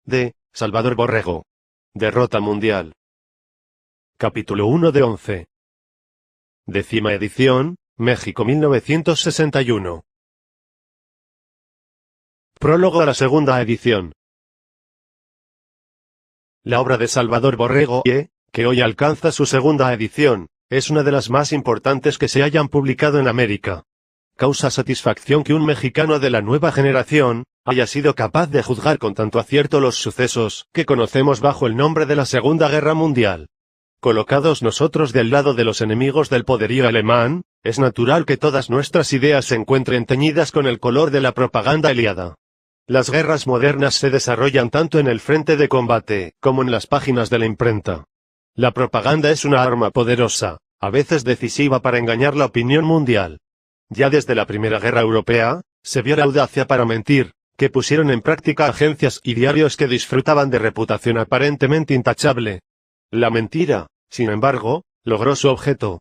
de Salvador Borrego. Derrota mundial. Capítulo 1 de 11. 10ª edición, México 1961. Prólogo a la segunda edición. La obra de Salvador Borrego, que hoy alcanza su segunda edición, es una de las más importantes que se hayan publicado en América. Causa satisfacción que un mexicano de la nueva generación haya sido capaz de juzgar con tanto acierto los sucesos que conocemos bajo el nombre de la Segunda Guerra Mundial. Colocados nosotros del lado de los enemigos del poderío alemán, es natural que todas nuestras ideas se encuentren teñidas con el color de la propaganda aliada. Las guerras modernas se desarrollan tanto en el frente de combate como en las páginas de la imprenta. La propaganda es una arma poderosa, a veces decisiva para engañar la opinión mundial. Ya desde la Primera Guerra Europea, se vio la audacia para mentir, que pusieron en práctica agencias y diarios que disfrutaban de reputación aparentemente intachable. La mentira, sin embargo, logró su objeto.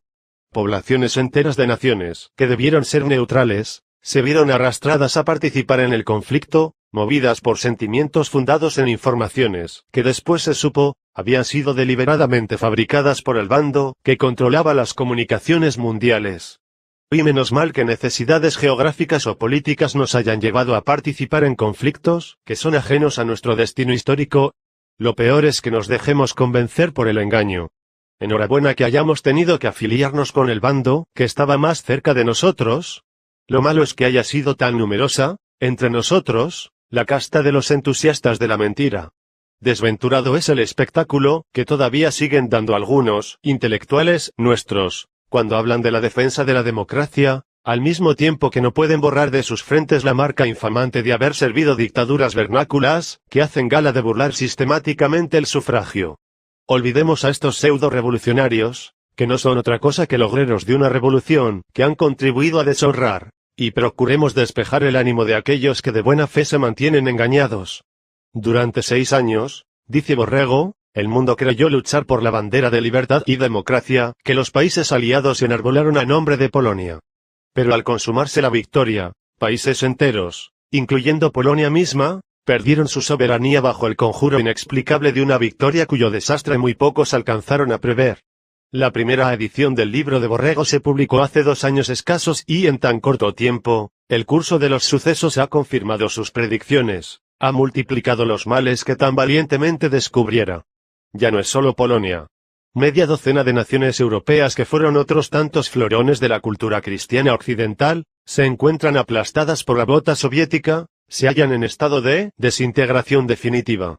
Poblaciones enteras de naciones, que debieron ser neutrales, se vieron arrastradas a participar en el conflicto, movidas por sentimientos fundados en informaciones, que después se supo, habían sido deliberadamente fabricadas por el bando que controlaba las comunicaciones mundiales. Y menos mal que necesidades geográficas o políticas nos hayan llevado a participar en conflictos que son ajenos a nuestro destino histórico. Lo peor es que nos dejemos convencer por el engaño. Enhorabuena que hayamos tenido que afiliarnos con el bando que estaba más cerca de nosotros. Lo malo es que haya sido tan numerosa, entre nosotros, la casta de los entusiastas de la mentira. Desventurado es el espectáculo que todavía siguen dando algunos intelectuales nuestros, cuando hablan de la defensa de la democracia, al mismo tiempo que no pueden borrar de sus frentes la marca infamante de haber servido dictaduras vernáculas, que hacen gala de burlar sistemáticamente el sufragio. Olvidemos a estos pseudo-revolucionarios, que no son otra cosa que logreros de una revolución que han contribuido a deshonrar, y procuremos despejar el ánimo de aquellos que de buena fe se mantienen engañados. Durante 6 años, dice Borrego, el mundo creyó luchar por la bandera de libertad y democracia que los países aliados enarbolaron a nombre de Polonia. Pero al consumarse la victoria, países enteros, incluyendo Polonia misma, perdieron su soberanía bajo el conjuro inexplicable de una victoria cuyo desastre muy pocos alcanzaron a prever. La primera edición del libro de Borrego se publicó hace 2 años escasos y en tan corto tiempo, el curso de los sucesos ha confirmado sus predicciones, ha multiplicado los males que tan valientemente descubriera. Ya no es solo Polonia. Media docena de naciones europeas que fueron otros tantos florones de la cultura cristiana occidental, se encuentran aplastadas por la bota soviética, se hallan en estado de desintegración definitiva.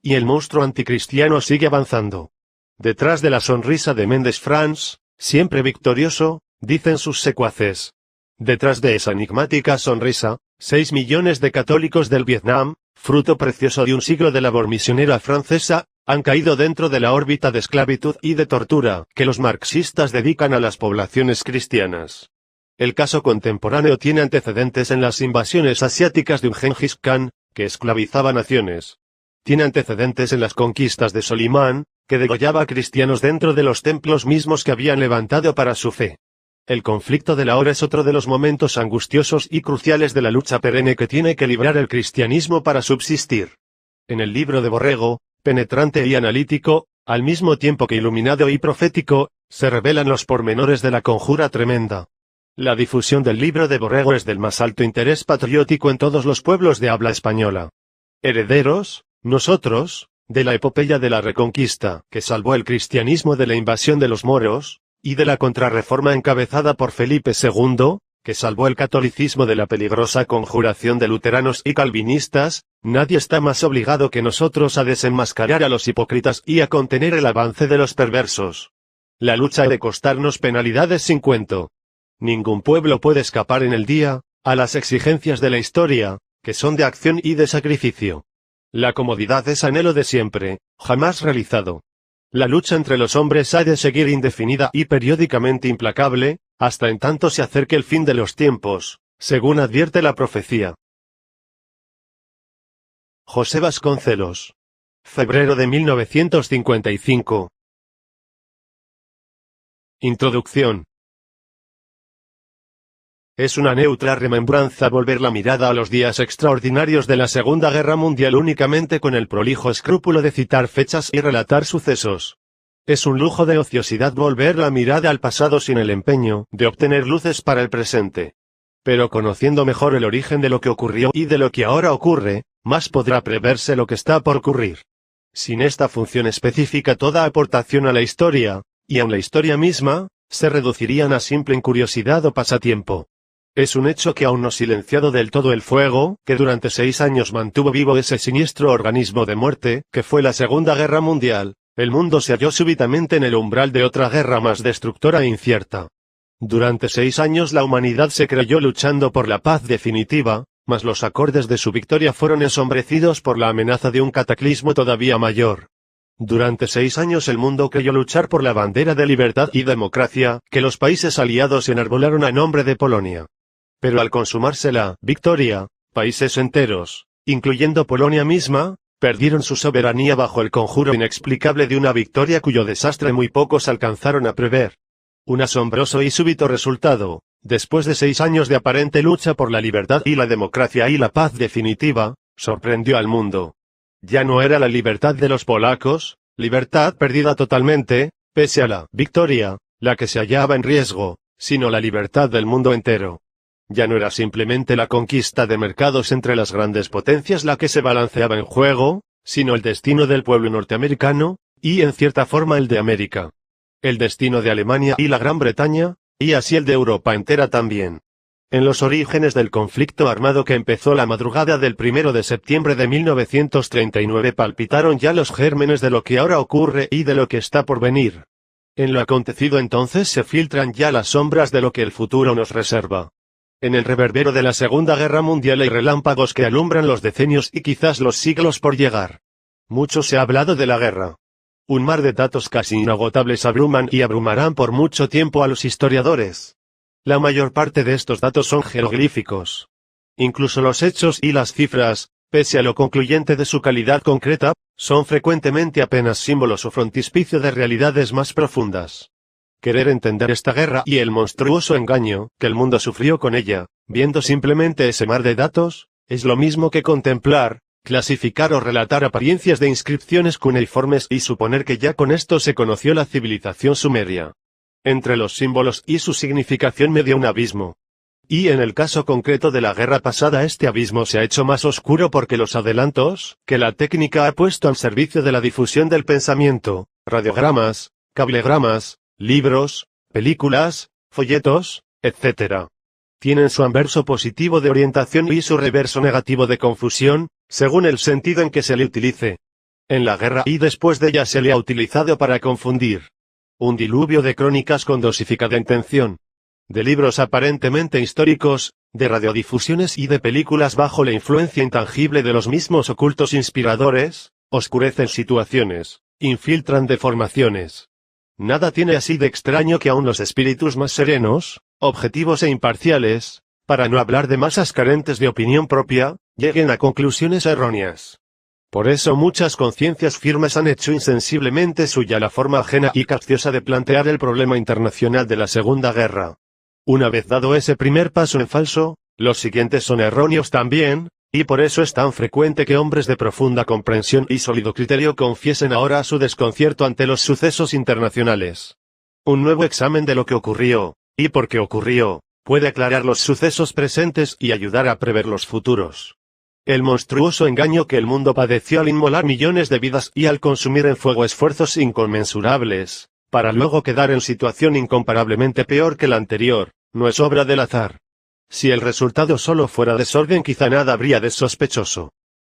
Y el monstruo anticristiano sigue avanzando. Detrás de la sonrisa de Méndez France, siempre victorioso, dicen sus secuaces. Detrás de esa enigmática sonrisa, 6 millones de católicos del Vietnam, fruto precioso de un siglo de labor misionera francesa, han caído dentro de la órbita de esclavitud y de tortura que los marxistas dedican a las poblaciones cristianas. El caso contemporáneo tiene antecedentes en las invasiones asiáticas de un Gengis Khan, que esclavizaba naciones. Tiene antecedentes en las conquistas de Solimán, que degollaba a cristianos dentro de los templos mismos que habían levantado para su fe. El conflicto de la hora es otro de los momentos angustiosos y cruciales de la lucha perenne que tiene que librar el cristianismo para subsistir. En el libro de Borrego, penetrante y analítico, al mismo tiempo que iluminado y profético, se revelan los pormenores de la conjura tremenda. La difusión del libro de Borrego es del más alto interés patriótico en todos los pueblos de habla española. Herederos, nosotros, de la epopeya de la Reconquista, que salvó el cristianismo de la invasión de los moros, y de la contrarreforma encabezada por Felipe II, que salvó el catolicismo de la peligrosa conjuración de luteranos y calvinistas, nadie está más obligado que nosotros a desenmascarar a los hipócritas y a contener el avance de los perversos. La lucha ha de costarnos penalidades sin cuento. Ningún pueblo puede escapar en el día a las exigencias de la historia, que son de acción y de sacrificio. La comodidad es anhelo de siempre, jamás realizado. La lucha entre los hombres ha de seguir indefinida y periódicamente implacable, hasta en tanto se acerque el fin de los tiempos, según advierte la profecía. José Vasconcelos. Febrero de 1955. Introducción. Es una neutra remembranza volver la mirada a los días extraordinarios de la Segunda Guerra Mundial únicamente con el prolijo escrúpulo de citar fechas y relatar sucesos. Es un lujo de ociosidad volver la mirada al pasado sin el empeño de obtener luces para el presente. Pero conociendo mejor el origen de lo que ocurrió y de lo que ahora ocurre, más podrá preverse lo que está por ocurrir. Sin esta función específica toda aportación a la historia, y aun la historia misma, se reducirían a simple incuriosidad o pasatiempo. Es un hecho que aún no silenciado del todo el fuego, que durante 6 años mantuvo vivo ese siniestro organismo de muerte, que fue la Segunda Guerra Mundial, el mundo se halló súbitamente en el umbral de otra guerra más destructora e incierta. Durante 6 años la humanidad se creyó luchando por la paz definitiva, mas los acordes de su victoria fueron ensombrecidos por la amenaza de un cataclismo todavía mayor. Durante 6 años el mundo creyó luchar por la bandera de libertad y democracia, que los países aliados enarbolaron a nombre de Polonia. Pero al consumarse la victoria, países enteros, incluyendo Polonia misma, perdieron su soberanía bajo el conjuro inexplicable de una victoria cuyo desastre muy pocos alcanzaron a prever. Un asombroso y súbito resultado, después de 6 años de aparente lucha por la libertad y la democracia y la paz definitiva, sorprendió al mundo. Ya no era la libertad de los polacos, libertad perdida totalmente, pese a la victoria, la que se hallaba en riesgo, sino la libertad del mundo entero. Ya no era simplemente la conquista de mercados entre las grandes potencias la que se balanceaba en juego, sino el destino del pueblo norteamericano, y en cierta forma el de América. El destino de Alemania y la Gran Bretaña, y así el de Europa entera también. En los orígenes del conflicto armado que empezó la madrugada del 1 de septiembre de 1939 palpitaron ya los gérmenes de lo que ahora ocurre y de lo que está por venir. En lo acontecido entonces se filtran ya las sombras de lo que el futuro nos reserva. En el reverbero de la Segunda Guerra Mundial hay relámpagos que alumbran los decenios y quizás los siglos por llegar. Mucho se ha hablado de la guerra. Un mar de datos casi inagotables abruman y abrumarán por mucho tiempo a los historiadores. La mayor parte de estos datos son jeroglíficos. Incluso los hechos y las cifras, pese a lo concluyente de su calidad concreta, son frecuentemente apenas símbolos o frontispicio de realidades más profundas. Querer entender esta guerra y el monstruoso engaño que el mundo sufrió con ella, viendo simplemente ese mar de datos, es lo mismo que contemplar, clasificar o relatar apariencias de inscripciones cuneiformes y suponer que ya con esto se conoció la civilización sumeria. Entre los símbolos y su significación media un abismo. Y en el caso concreto de la guerra pasada este abismo se ha hecho más oscuro porque los adelantos que la técnica ha puesto al servicio de la difusión del pensamiento, radiogramas, cablegramas, libros, películas, folletos, etc. tienen su anverso positivo de orientación y su reverso negativo de confusión, según el sentido en que se le utilice. En la guerra y después de ella se le ha utilizado para confundir. Un diluvio de crónicas con dosificada intención. De libros aparentemente históricos, de radiodifusiones y de películas bajo la influencia intangible de los mismos ocultos inspiradores, oscurecen situaciones, infiltran deformaciones. Nada tiene así de extraño que aun los espíritus más serenos, objetivos e imparciales, para no hablar de masas carentes de opinión propia, lleguen a conclusiones erróneas. Por eso muchas conciencias firmes han hecho insensiblemente suya la forma ajena y capciosa de plantear el problema internacional de la Segunda Guerra. Una vez dado ese primer paso en falso, los siguientes son erróneos también, y por eso es tan frecuente que hombres de profunda comprensión y sólido criterio confiesen ahora su desconcierto ante los sucesos internacionales. Un nuevo examen de lo que ocurrió, y por qué ocurrió, puede aclarar los sucesos presentes y ayudar a prever los futuros. El monstruoso engaño que el mundo padeció al inmolar millones de vidas y al consumir en fuego esfuerzos inconmensurables, para luego quedar en situación incomparablemente peor que la anterior, no es obra del azar. Si el resultado solo fuera desorden quizá nada habría de sospechoso.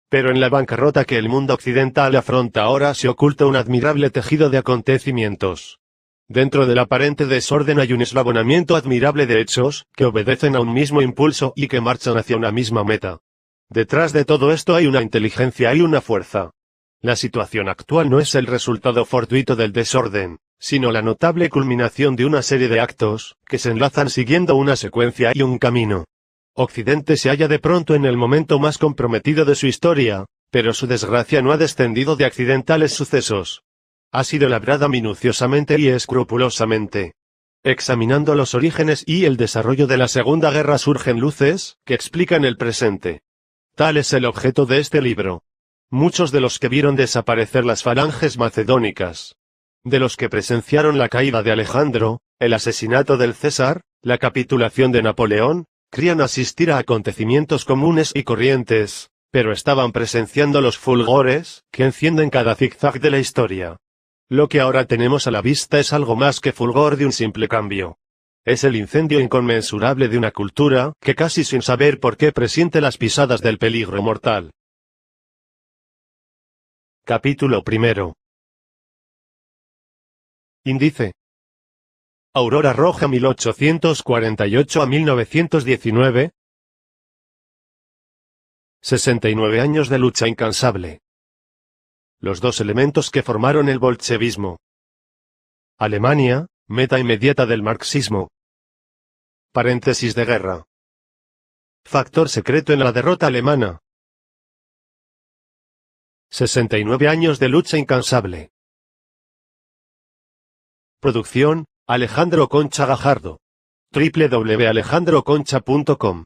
Pero en la bancarrota que el mundo occidental afronta ahora se oculta un admirable tejido de acontecimientos. Dentro del aparente desorden hay un eslabonamiento admirable de hechos, que obedecen a un mismo impulso y que marchan hacia una misma meta. Detrás de todo esto hay una inteligencia y una fuerza. La situación actual no es el resultado fortuito del desorden, sino la notable culminación de una serie de actos, que se enlazan siguiendo una secuencia y un camino. Occidente se halla de pronto en el momento más comprometido de su historia, pero su desgracia no ha descendido de accidentales sucesos. Ha sido labrada minuciosamente y escrupulosamente. Examinando los orígenes y el desarrollo de la Segunda Guerra surgen luces que explican el presente. Tal es el objeto de este libro. Muchos de los que vieron desaparecer las falanges macedónicas, de los que presenciaron la caída de Alejandro, el asesinato del César, la capitulación de Napoleón, creían asistir a acontecimientos comunes y corrientes, pero estaban presenciando los fulgores que encienden cada zigzag de la historia. Lo que ahora tenemos a la vista es algo más que fulgor de un simple cambio. Es el incendio inconmensurable de una cultura que casi sin saber por qué presiente las pisadas del peligro mortal. Capítulo primero. Índice. Aurora Roja 1848 a 1919. 69 años de lucha incansable. Los dos elementos que formaron el bolchevismo. Alemania, meta inmediata del marxismo. Paréntesis de guerra. Factor secreto en la derrota alemana. 69 años de lucha incansable. Producción, Alejandro Concha Gajardo. www.alejandroconcha.com.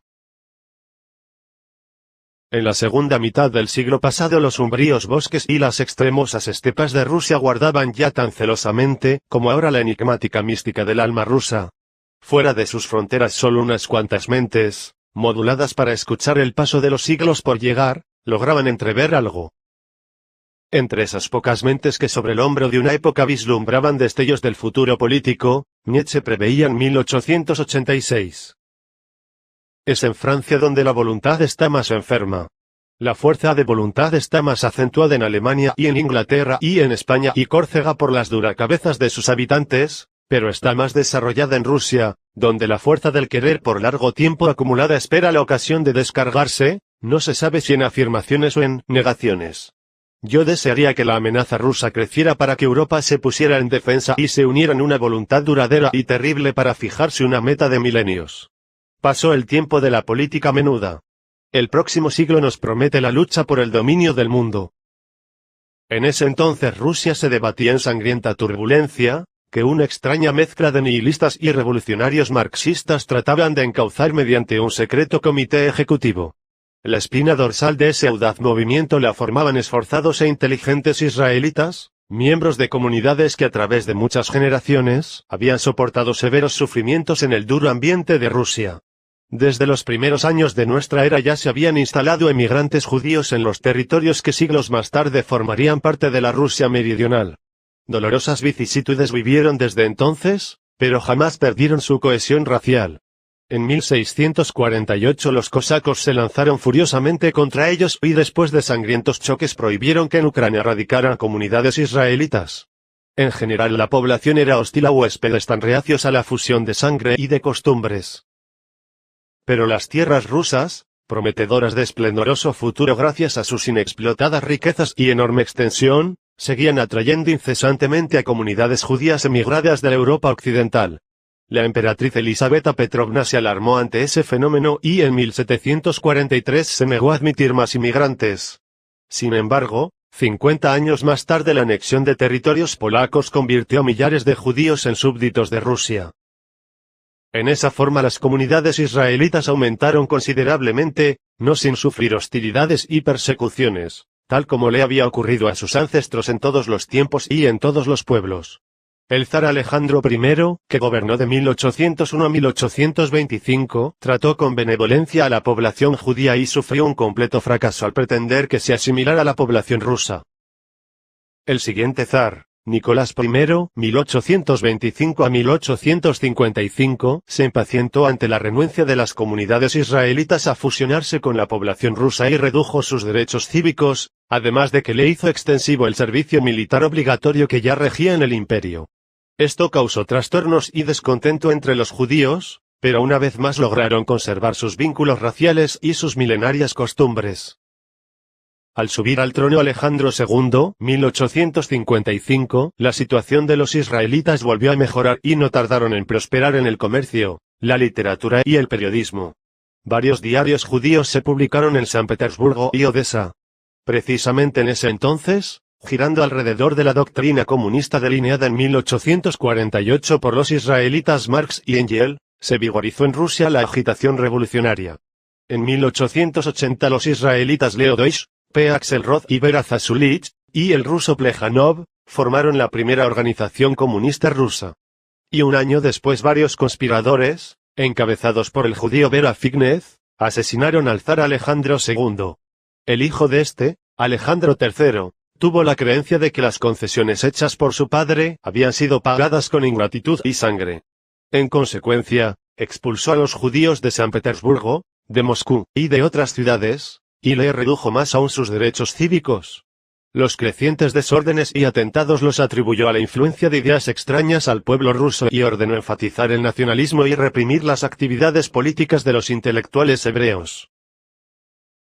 En la segunda mitad del siglo pasado los umbríos bosques y las extremosas estepas de Rusia guardaban ya tan celosamente, como ahora la enigmática mística del alma rusa. Fuera de sus fronteras solo unas cuantas mentes, moduladas para escuchar el paso de los siglos por llegar, lograban entrever algo. Entre esas pocas mentes que sobre el hombro de una época vislumbraban destellos del futuro político, Nietzsche preveía en 1886. Es en Francia donde la voluntad está más enferma. La fuerza de voluntad está más acentuada en Alemania y en Inglaterra y en España y Córcega por las duracabezas de sus habitantes, pero está más desarrollada en Rusia, donde la fuerza del querer por largo tiempo acumulada espera la ocasión de descargarse, no se sabe si en afirmaciones o en negaciones. Yo desearía que la amenaza rusa creciera para que Europa se pusiera en defensa y se uniera en una voluntad duradera y terrible para fijarse una meta de milenios. Pasó el tiempo de la política menuda. El próximo siglo nos promete la lucha por el dominio del mundo. En ese entonces Rusia se debatía en sangrienta turbulencia, que una extraña mezcla de nihilistas y revolucionarios marxistas trataban de encauzar mediante un secreto comité ejecutivo. La espina dorsal de ese audaz movimiento la formaban esforzados e inteligentes israelitas, miembros de comunidades que a través de muchas generaciones habían soportado severos sufrimientos en el duro ambiente de Rusia. Desde los primeros años de nuestra era ya se habían instalado emigrantes judíos en los territorios que siglos más tarde formarían parte de la Rusia meridional. Dolorosas vicisitudes vivieron desde entonces, pero jamás perdieron su cohesión racial. En 1648 los cosacos se lanzaron furiosamente contra ellos y después de sangrientos choques prohibieron que en Ucrania radicaran comunidades israelitas. En general la población era hostil a huéspedes tan reacios a la fusión de sangre y de costumbres. Pero las tierras rusas, prometedoras de esplendoroso futuro gracias a sus inexplotadas riquezas y enorme extensión, seguían atrayendo incesantemente a comunidades judías emigradas de la Europa occidental. La emperatriz Elisabetta Petrovna se alarmó ante ese fenómeno y en 1743 se negó a admitir más inmigrantes. Sin embargo, 50 años más tarde la anexión de territorios polacos convirtió a millares de judíos en súbditos de Rusia. En esa forma las comunidades israelitas aumentaron considerablemente, no sin sufrir hostilidades y persecuciones, tal como le había ocurrido a sus ancestros en todos los tiempos y en todos los pueblos. El zar Alejandro I, que gobernó de 1801 a 1825, trató con benevolencia a la población judía y sufrió un completo fracaso al pretender que se asimilara a la población rusa. El siguiente zar, Nicolás I, 1825 a 1855, se impacientó ante la renuencia de las comunidades israelitas a fusionarse con la población rusa y redujo sus derechos cívicos, además de que le hizo extensivo el servicio militar obligatorio que ya regía en el imperio. Esto causó trastornos y descontento entre los judíos, pero una vez más lograron conservar sus vínculos raciales y sus milenarias costumbres. Al subir al trono Alejandro II, 1855, la situación de los israelitas volvió a mejorar y no tardaron en prosperar en el comercio, la literatura y el periodismo. Varios diarios judíos se publicaron en San Petersburgo y Odessa. Precisamente en ese entonces, girando alrededor de la doctrina comunista delineada en 1848 por los israelitas Marx y Engels, se vigorizó en Rusia la agitación revolucionaria. En 1880 los israelitas Leo Deutsch, P. Axelrod y Vera Zasulich, y el ruso Plejanov, formaron la primera organización comunista rusa. Y un año después varios conspiradores, encabezados por el judío Vera Fignez, asesinaron al zar Alejandro II. El hijo de este, Alejandro III, tuvo la creencia de que las concesiones hechas por su padre habían sido pagadas con ingratitud y sangre. En consecuencia, expulsó a los judíos de San Petersburgo, de Moscú y de otras ciudades, y le redujo más aún sus derechos cívicos. Los crecientes desórdenes y atentados los atribuyó a la influencia de ideas extrañas al pueblo ruso y ordenó enfatizar el nacionalismo y reprimir las actividades políticas de los intelectuales hebreos.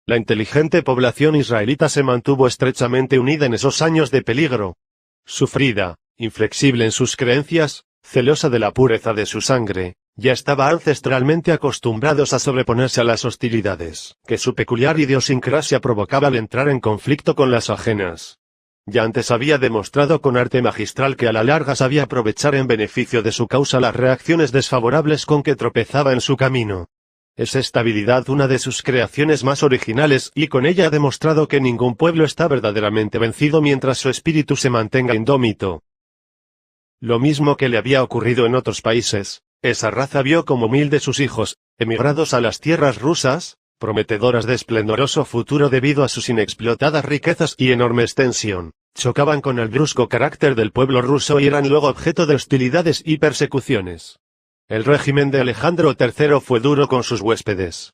La inteligente población israelita se mantuvo estrechamente unida en esos años de peligro. Sufrida, inflexible en sus creencias, celosa de la pureza de su sangre, ya estaba ancestralmente acostumbrados a sobreponerse a las hostilidades que su peculiar idiosincrasia provocaba al entrar en conflicto con las ajenas. Ya antes había demostrado con arte magistral que a la larga sabía aprovechar en beneficio de su causa las reacciones desfavorables con que tropezaba en su camino. Es esta habilidad una de sus creaciones más originales y con ella ha demostrado que ningún pueblo está verdaderamente vencido mientras su espíritu se mantenga indómito. Lo mismo que le había ocurrido en otros países, esa raza vio como 1000 de sus hijos, emigrados a las tierras rusas, prometedoras de esplendoroso futuro debido a sus inexplotadas riquezas y enorme extensión, chocaban con el brusco carácter del pueblo ruso y eran luego objeto de hostilidades y persecuciones. El régimen de Alejandro III fue duro con sus huéspedes.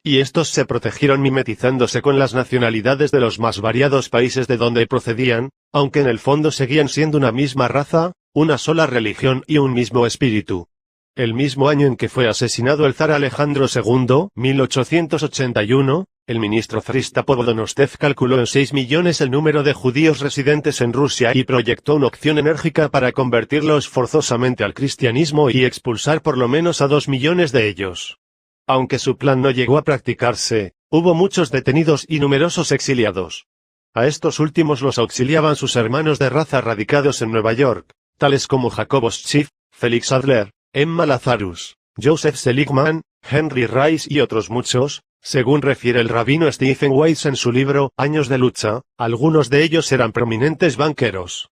Y estos se protegieron mimetizándose con las nacionalidades de los más variados países de donde procedían, aunque en el fondo seguían siendo una misma raza, una sola religión y un mismo espíritu. El mismo año en que fue asesinado el zar Alejandro II, 1881, el ministro zarista Povodonostev calculó en 6 millones el número de judíos residentes en Rusia y proyectó una opción enérgica para convertirlos forzosamente al cristianismo y expulsar por lo menos a 2 millones de ellos. Aunque su plan no llegó a practicarse, hubo muchos detenidos y numerosos exiliados. A estos últimos los auxiliaban sus hermanos de raza radicados en Nueva York, tales como Jacobo Schiff, Felix Adler, Emma Lazarus, Joseph Seligman, Henry Rice y otros muchos, según refiere el rabino Stephen Weiss en su libro Años de lucha, algunos de ellos eran prominentes banqueros.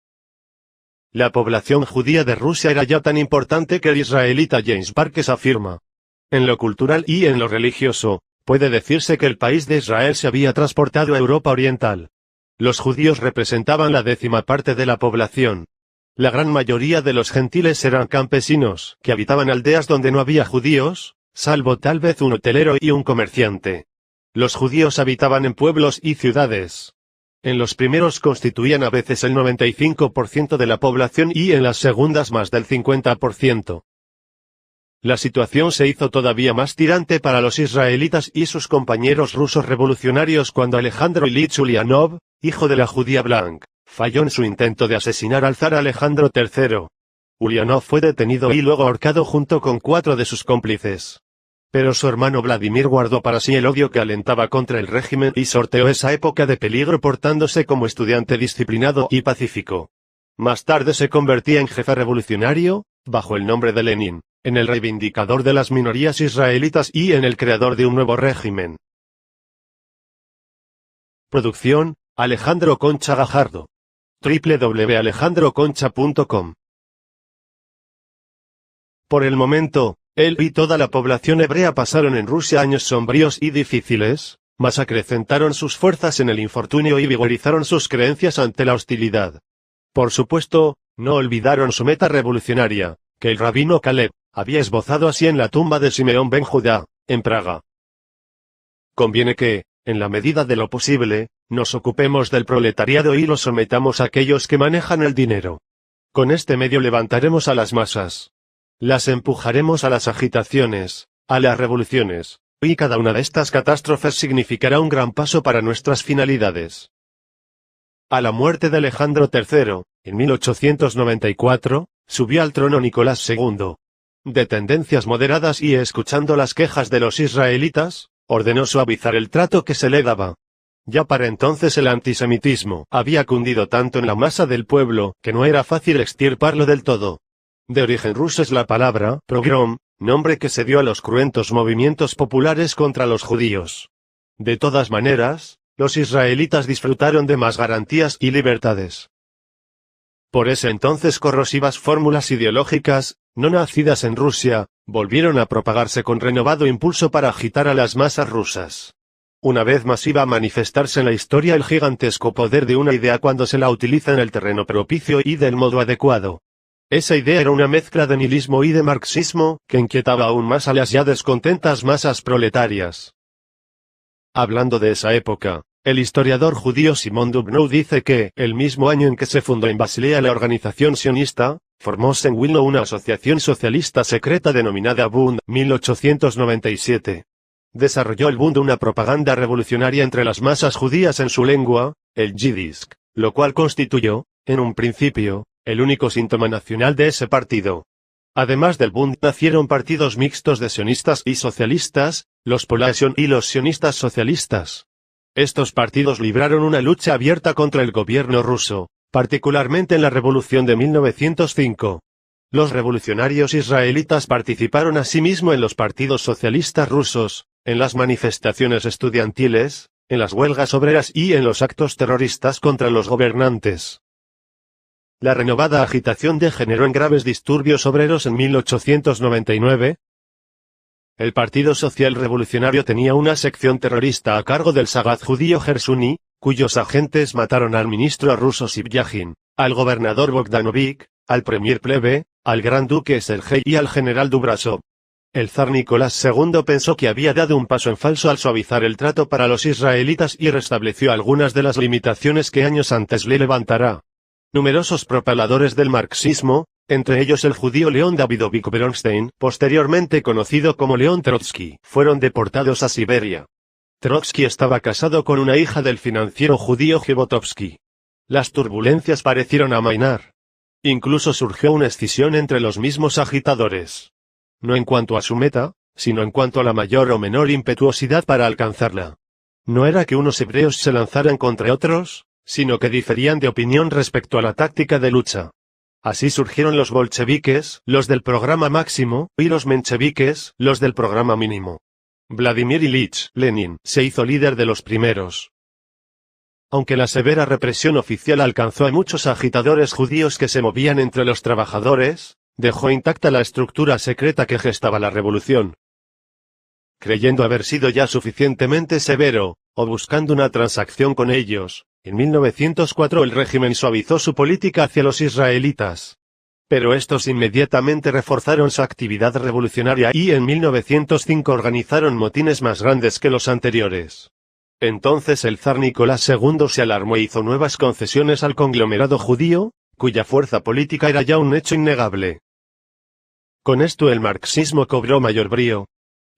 La población judía de Rusia era ya tan importante que el israelita James Parkes afirma: en lo cultural y en lo religioso, puede decirse que el país de Israel se había transportado a Europa Oriental. Los judíos representaban la 10ª parte de la población. La gran mayoría de los gentiles eran campesinos, que habitaban aldeas donde no había judíos, salvo tal vez un hotelero y un comerciante. Los judíos habitaban en pueblos y ciudades. En los primeros constituían a veces el 95% de la población y en las segundas más del 50%. La situación se hizo todavía más tirante para los israelitas y sus compañeros rusos revolucionarios cuando Alejandro Ilich Ulyanov, hijo de la judía Blanc, falló en su intento de asesinar al zar Alejandro III. Ulyanov fue detenido y luego ahorcado junto con 4 de sus cómplices. Pero su hermano Vladimir guardó para sí el odio que alentaba contra el régimen y sorteó esa época de peligro portándose como estudiante disciplinado y pacífico. Más tarde se convertía en jefe revolucionario, bajo el nombre de Lenin, en el reivindicador de las minorías israelitas y en el creador de un nuevo régimen. Producción, Alejandro Concha Gajardo. www.alejandroconcha.com. Por el momento, él y toda la población hebrea pasaron en Rusia años sombríos y difíciles, mas acrecentaron sus fuerzas en el infortunio y vigorizaron sus creencias ante la hostilidad. Por supuesto, no olvidaron su meta revolucionaria, que el rabino Caleb había esbozado así en la tumba de Simeón ben Judá, en Praga. Conviene que, en la medida de lo posible, nos ocupemos del proletariado y lo sometamos a aquellos que manejan el dinero. Con este medio levantaremos a las masas. Las empujaremos a las agitaciones, a las revoluciones, y cada una de estas catástrofes significará un gran paso para nuestras finalidades. A la muerte de Alejandro III, en 1894, subió al trono Nicolás II. De tendencias moderadas y escuchando las quejas de los israelitas, ordenó suavizar el trato que se le daba. Ya para entonces el antisemitismo había cundido tanto en la masa del pueblo, que no era fácil extirparlo del todo. De origen ruso es la palabra pogrom, nombre que se dio a los cruentos movimientos populares contra los judíos. De todas maneras, los israelitas disfrutaron de más garantías y libertades. Por ese entonces corrosivas fórmulas ideológicas, no nacidas en Rusia, volvieron a propagarse con renovado impulso para agitar a las masas rusas. Una vez más iba a manifestarse en la historia el gigantesco poder de una idea cuando se la utiliza en el terreno propicio y del modo adecuado. Esa idea era una mezcla de nihilismo y de marxismo, que inquietaba aún más a las ya descontentas masas proletarias. Hablando de esa época, el historiador judío Simon Dubnow dice que, el mismo año en que se fundó en Basilea la organización sionista, formóse en Wilno una asociación socialista secreta denominada Bund, 1897. Desarrolló el Bund una propaganda revolucionaria entre las masas judías en su lengua, el yiddish, lo cual constituyó, en un principio, el único síntoma nacional de ese partido. Además del Bund nacieron partidos mixtos de sionistas y socialistas, los Polasion y los sionistas socialistas. Estos partidos libraron una lucha abierta contra el gobierno ruso, particularmente en la Revolución de 1905. Los revolucionarios israelitas participaron asimismo en los partidos socialistas rusos, en las manifestaciones estudiantiles, en las huelgas obreras y en los actos terroristas contra los gobernantes. La renovada agitación degeneró en graves disturbios obreros en 1899. El Partido Social Revolucionario tenía una sección terrorista a cargo del Sagaz judío Gersuni, cuyos agentes mataron al ministro ruso Sibyagin, al gobernador Bogdanovich, al premier Plebe, al gran duque Sergei y al general Dubrasov. El zar Nicolás II pensó que había dado un paso en falso al suavizar el trato para los israelitas y restableció algunas de las limitaciones que años antes le levantara. Numerosos propaladores del marxismo, entre ellos el judío León Davidovich Bernstein, posteriormente conocido como León Trotsky, fueron deportados a Siberia. Trotsky estaba casado con una hija del financiero judío Jabotovsky. Las turbulencias parecieron amainar. Incluso surgió una escisión entre los mismos agitadores. No en cuanto a su meta, sino en cuanto a la mayor o menor impetuosidad para alcanzarla. No era que unos hebreos se lanzaran contra otros, sino que diferían de opinión respecto a la táctica de lucha. Así surgieron los bolcheviques, los del programa máximo, y los mencheviques, los del programa mínimo. Vladimir Ilich Lenin se hizo líder de los primeros. Aunque la severa represión oficial alcanzó a muchos agitadores judíos que se movían entre los trabajadores, dejó intacta la estructura secreta que gestaba la revolución. Creyendo haber sido ya suficientemente severo, o buscando una transacción con ellos, en 1904 el régimen suavizó su política hacia los israelitas. Pero estos inmediatamente reforzaron su actividad revolucionaria y en 1905 organizaron motines más grandes que los anteriores. Entonces el zar Nicolás II se alarmó e hizo nuevas concesiones al conglomerado judío, cuya fuerza política era ya un hecho innegable. Con esto el marxismo cobró mayor brío.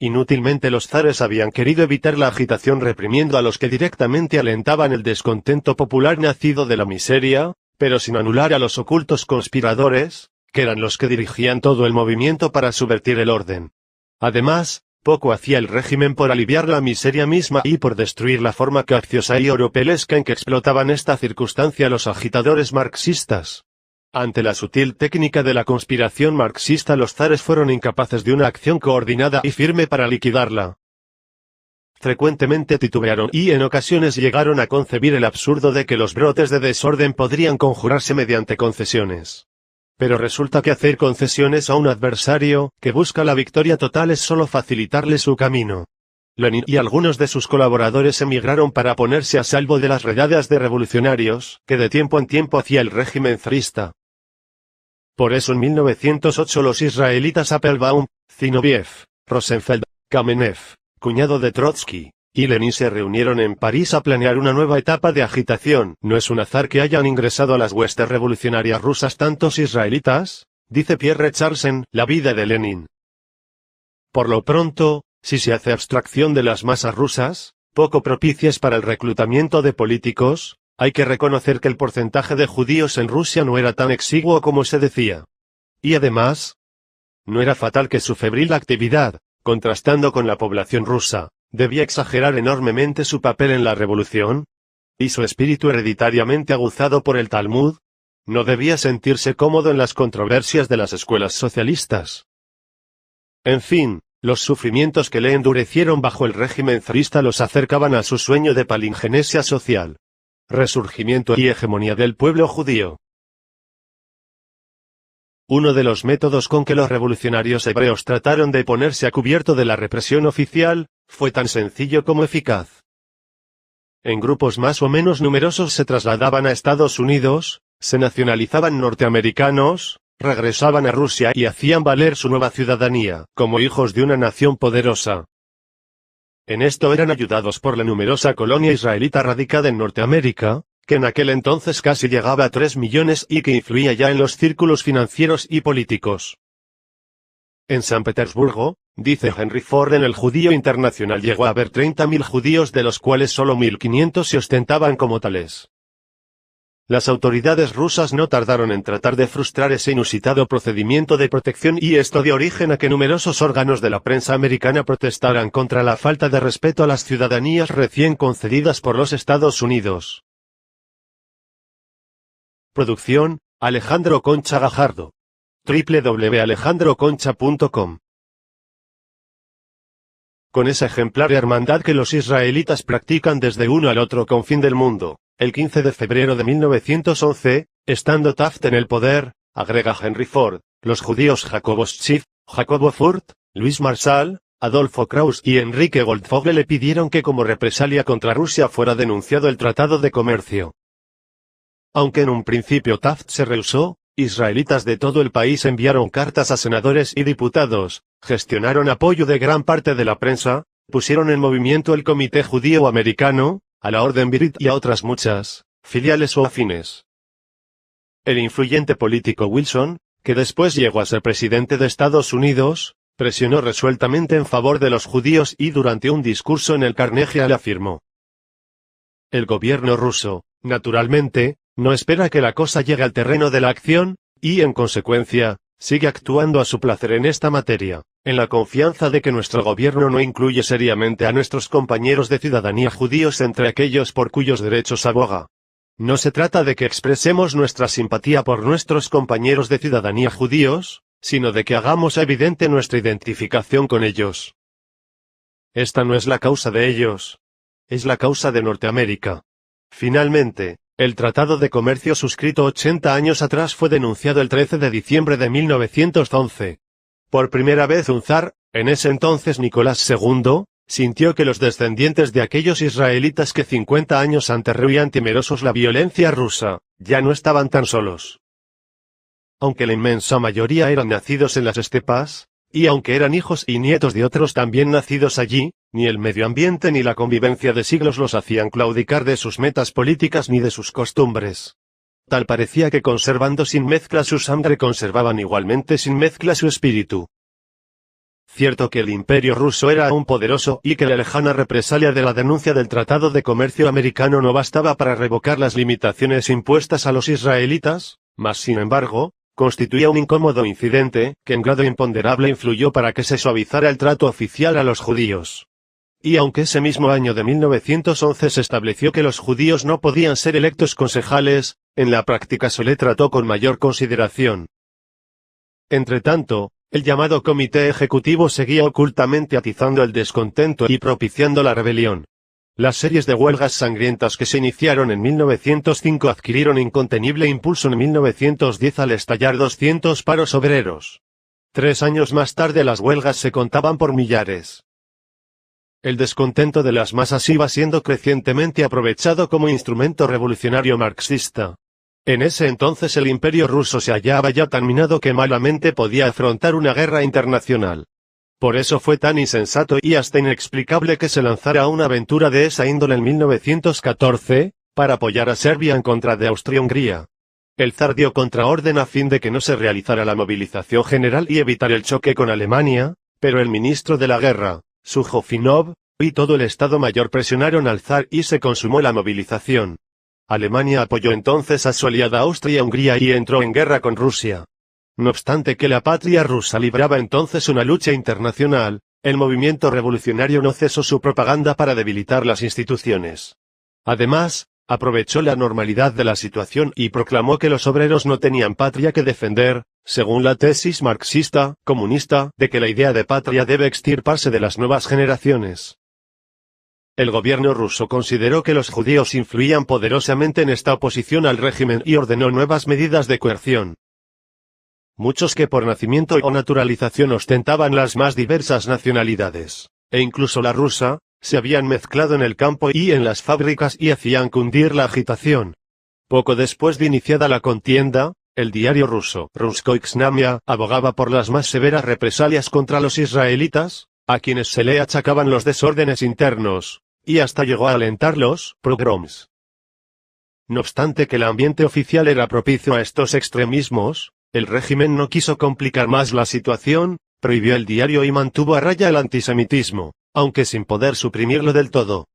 Inútilmente los zares habían querido evitar la agitación reprimiendo a los que directamente alentaban el descontento popular nacido de la miseria, pero sin anular a los ocultos conspiradores, que eran los que dirigían todo el movimiento para subvertir el orden. Además, poco hacía el régimen por aliviar la miseria misma y por destruir la forma capciosa y oropelesca en que explotaban esta circunstancia los agitadores marxistas. Ante la sutil técnica de la conspiración marxista los zares fueron incapaces de una acción coordinada y firme para liquidarla. Frecuentemente titubearon y en ocasiones llegaron a concebir el absurdo de que los brotes de desorden podrían conjurarse mediante concesiones. Pero resulta que hacer concesiones a un adversario que busca la victoria total es solo facilitarle su camino. Lenin y algunos de sus colaboradores emigraron para ponerse a salvo de las redadas de revolucionarios que de tiempo en tiempo hacía el régimen zarista. Por eso en 1908 los israelitas Applebaum, Zinoviev, Rosenfeld, Kamenev, cuñado de Trotsky, y Lenin se reunieron en París a planear una nueva etapa de agitación. No es un azar que hayan ingresado a las huestes revolucionarias rusas tantos israelitas, dice Pierre Richardson, La vida de Lenin. Por lo pronto, si se hace abstracción de las masas rusas, poco propicias para el reclutamiento de políticos, hay que reconocer que el porcentaje de judíos en Rusia no era tan exiguo como se decía. Y además, no era fatal que su febril actividad, contrastando con la población rusa, ¿debía exagerar enormemente su papel en la revolución? ¿Y su espíritu hereditariamente aguzado por el Talmud? ¿No debía sentirse cómodo en las controversias de las escuelas socialistas? En fin, los sufrimientos que le endurecieron bajo el régimen zarista los acercaban a su sueño de palingenesia social, resurgimiento y hegemonía del pueblo judío. Uno de los métodos con que los revolucionarios hebreos trataron de ponerse a cubierto de la represión oficial, fue tan sencillo como eficaz. En grupos más o menos numerosos se trasladaban a Estados Unidos, se nacionalizaban norteamericanos, regresaban a Rusia y hacían valer su nueva ciudadanía, como hijos de una nación poderosa. En esto eran ayudados por la numerosa colonia israelita radicada en Norteamérica, que en aquel entonces casi llegaba a 3 millones y que influía ya en los círculos financieros y políticos. En San Petersburgo, dice Henry Ford, en el Judío Internacional llegó a haber 30.000 judíos, de los cuales solo 1.500 se ostentaban como tales. Las autoridades rusas no tardaron en tratar de frustrar ese inusitado procedimiento de protección, y esto dio origen a que numerosos órganos de la prensa americana protestaran contra la falta de respeto a las ciudadanías recién concedidas por los Estados Unidos. Producción, Alejandro Concha Gajardo. www.alejandroconcha.com. Con esa ejemplar hermandad que los israelitas practican desde uno al otro confín del mundo, el 15 de febrero de 1911, estando Taft en el poder, agrega Henry Ford, los judíos Jacobo Schiff, Jacobo Furt, Luis Marshall, Adolfo Kraus y Enrique Goldfogel le pidieron que como represalia contra Rusia fuera denunciado el Tratado de Comercio. Aunque en un principio Taft se rehusó, israelitas de todo el país enviaron cartas a senadores y diputados, gestionaron apoyo de gran parte de la prensa, pusieron en movimiento el Comité Judío Americano, a la Orden Virit y a otras muchas filiales o afines. El influyente político Wilson, que después llegó a ser presidente de Estados Unidos, presionó resueltamente en favor de los judíos y durante un discurso en el Carnegie Hall afirmó: el gobierno ruso, naturalmente, no espera que la cosa llegue al terreno de la acción, y en consecuencia, sigue actuando a su placer en esta materia, en la confianza de que nuestro gobierno no incluye seriamente a nuestros compañeros de ciudadanía judíos entre aquellos por cuyos derechos aboga. No se trata de que expresemos nuestra simpatía por nuestros compañeros de ciudadanía judíos, sino de que hagamos evidente nuestra identificación con ellos. Esta no es la causa de ellos. Es la causa de Norteamérica. Finalmente, el Tratado de Comercio suscrito 80 años atrás fue denunciado el 13 de diciembre de 1911. Por primera vez un zar, en ese entonces Nicolás II, sintió que los descendientes de aquellos israelitas que 50 años antes rehuían temerosos la violencia rusa, ya no estaban tan solos. Aunque la inmensa mayoría eran nacidos en las estepas, y aunque eran hijos y nietos de otros también nacidos allí, ni el medio ambiente ni la convivencia de siglos los hacían claudicar de sus metas políticas ni de sus costumbres. Tal parecía que conservando sin mezcla su sangre conservaban igualmente sin mezcla su espíritu. Cierto que el imperio ruso era aún poderoso y que la lejana represalia de la denuncia del Tratado de Comercio americano no bastaba para revocar las limitaciones impuestas a los israelitas, mas sin embargo, constituía un incómodo incidente, que en grado imponderable influyó para que se suavizara el trato oficial a los judíos. Y aunque ese mismo año de 1911 se estableció que los judíos no podían ser electos concejales, en la práctica se le trató con mayor consideración. Entretanto, el llamado Comité Ejecutivo seguía ocultamente atizando el descontento y propiciando la rebelión. Las series de huelgas sangrientas que se iniciaron en 1905 adquirieron incontenible impulso en 1910 al estallar 200 paros obreros. 3 años más tarde las huelgas se contaban por millares. El descontento de las masas iba siendo crecientemente aprovechado como instrumento revolucionario marxista. En ese entonces el imperio ruso se hallaba ya tan minado que malamente podía afrontar una guerra internacional. Por eso fue tan insensato y hasta inexplicable que se lanzara a una aventura de esa índole en 1914, para apoyar a Serbia en contra de Austria-Hungría. El zar dio contraorden a fin de que no se realizara la movilización general y evitar el choque con Alemania, pero el ministro de la guerra, Sujofinov, y todo el Estado Mayor presionaron al zar y se consumó la movilización. Alemania apoyó entonces a su aliada Austria-Hungría y entró en guerra con Rusia. No obstante que la patria rusa libraba entonces una lucha internacional, el movimiento revolucionario no cesó su propaganda para debilitar las instituciones. Además, aprovechó la normalidad de la situación y proclamó que los obreros no tenían patria que defender, según la tesis marxista-comunista, de que la idea de patria debe extirparse de las nuevas generaciones. El gobierno ruso consideró que los judíos influían poderosamente en esta oposición al régimen y ordenó nuevas medidas de coerción. Muchos que por nacimiento o naturalización ostentaban las más diversas nacionalidades, e incluso la rusa, se habían mezclado en el campo y en las fábricas y hacían cundir la agitación. Poco después de iniciada la contienda, el diario ruso Ruskoye Znamya abogaba por las más severas represalias contra los israelitas, a quienes se le achacaban los desórdenes internos, y hasta llegó a alentar los pogroms. No obstante que el ambiente oficial era propicio a estos extremismos, el régimen no quiso complicar más la situación, prohibió el diario y mantuvo a raya el antisemitismo, aunque sin poder suprimirlo del todo.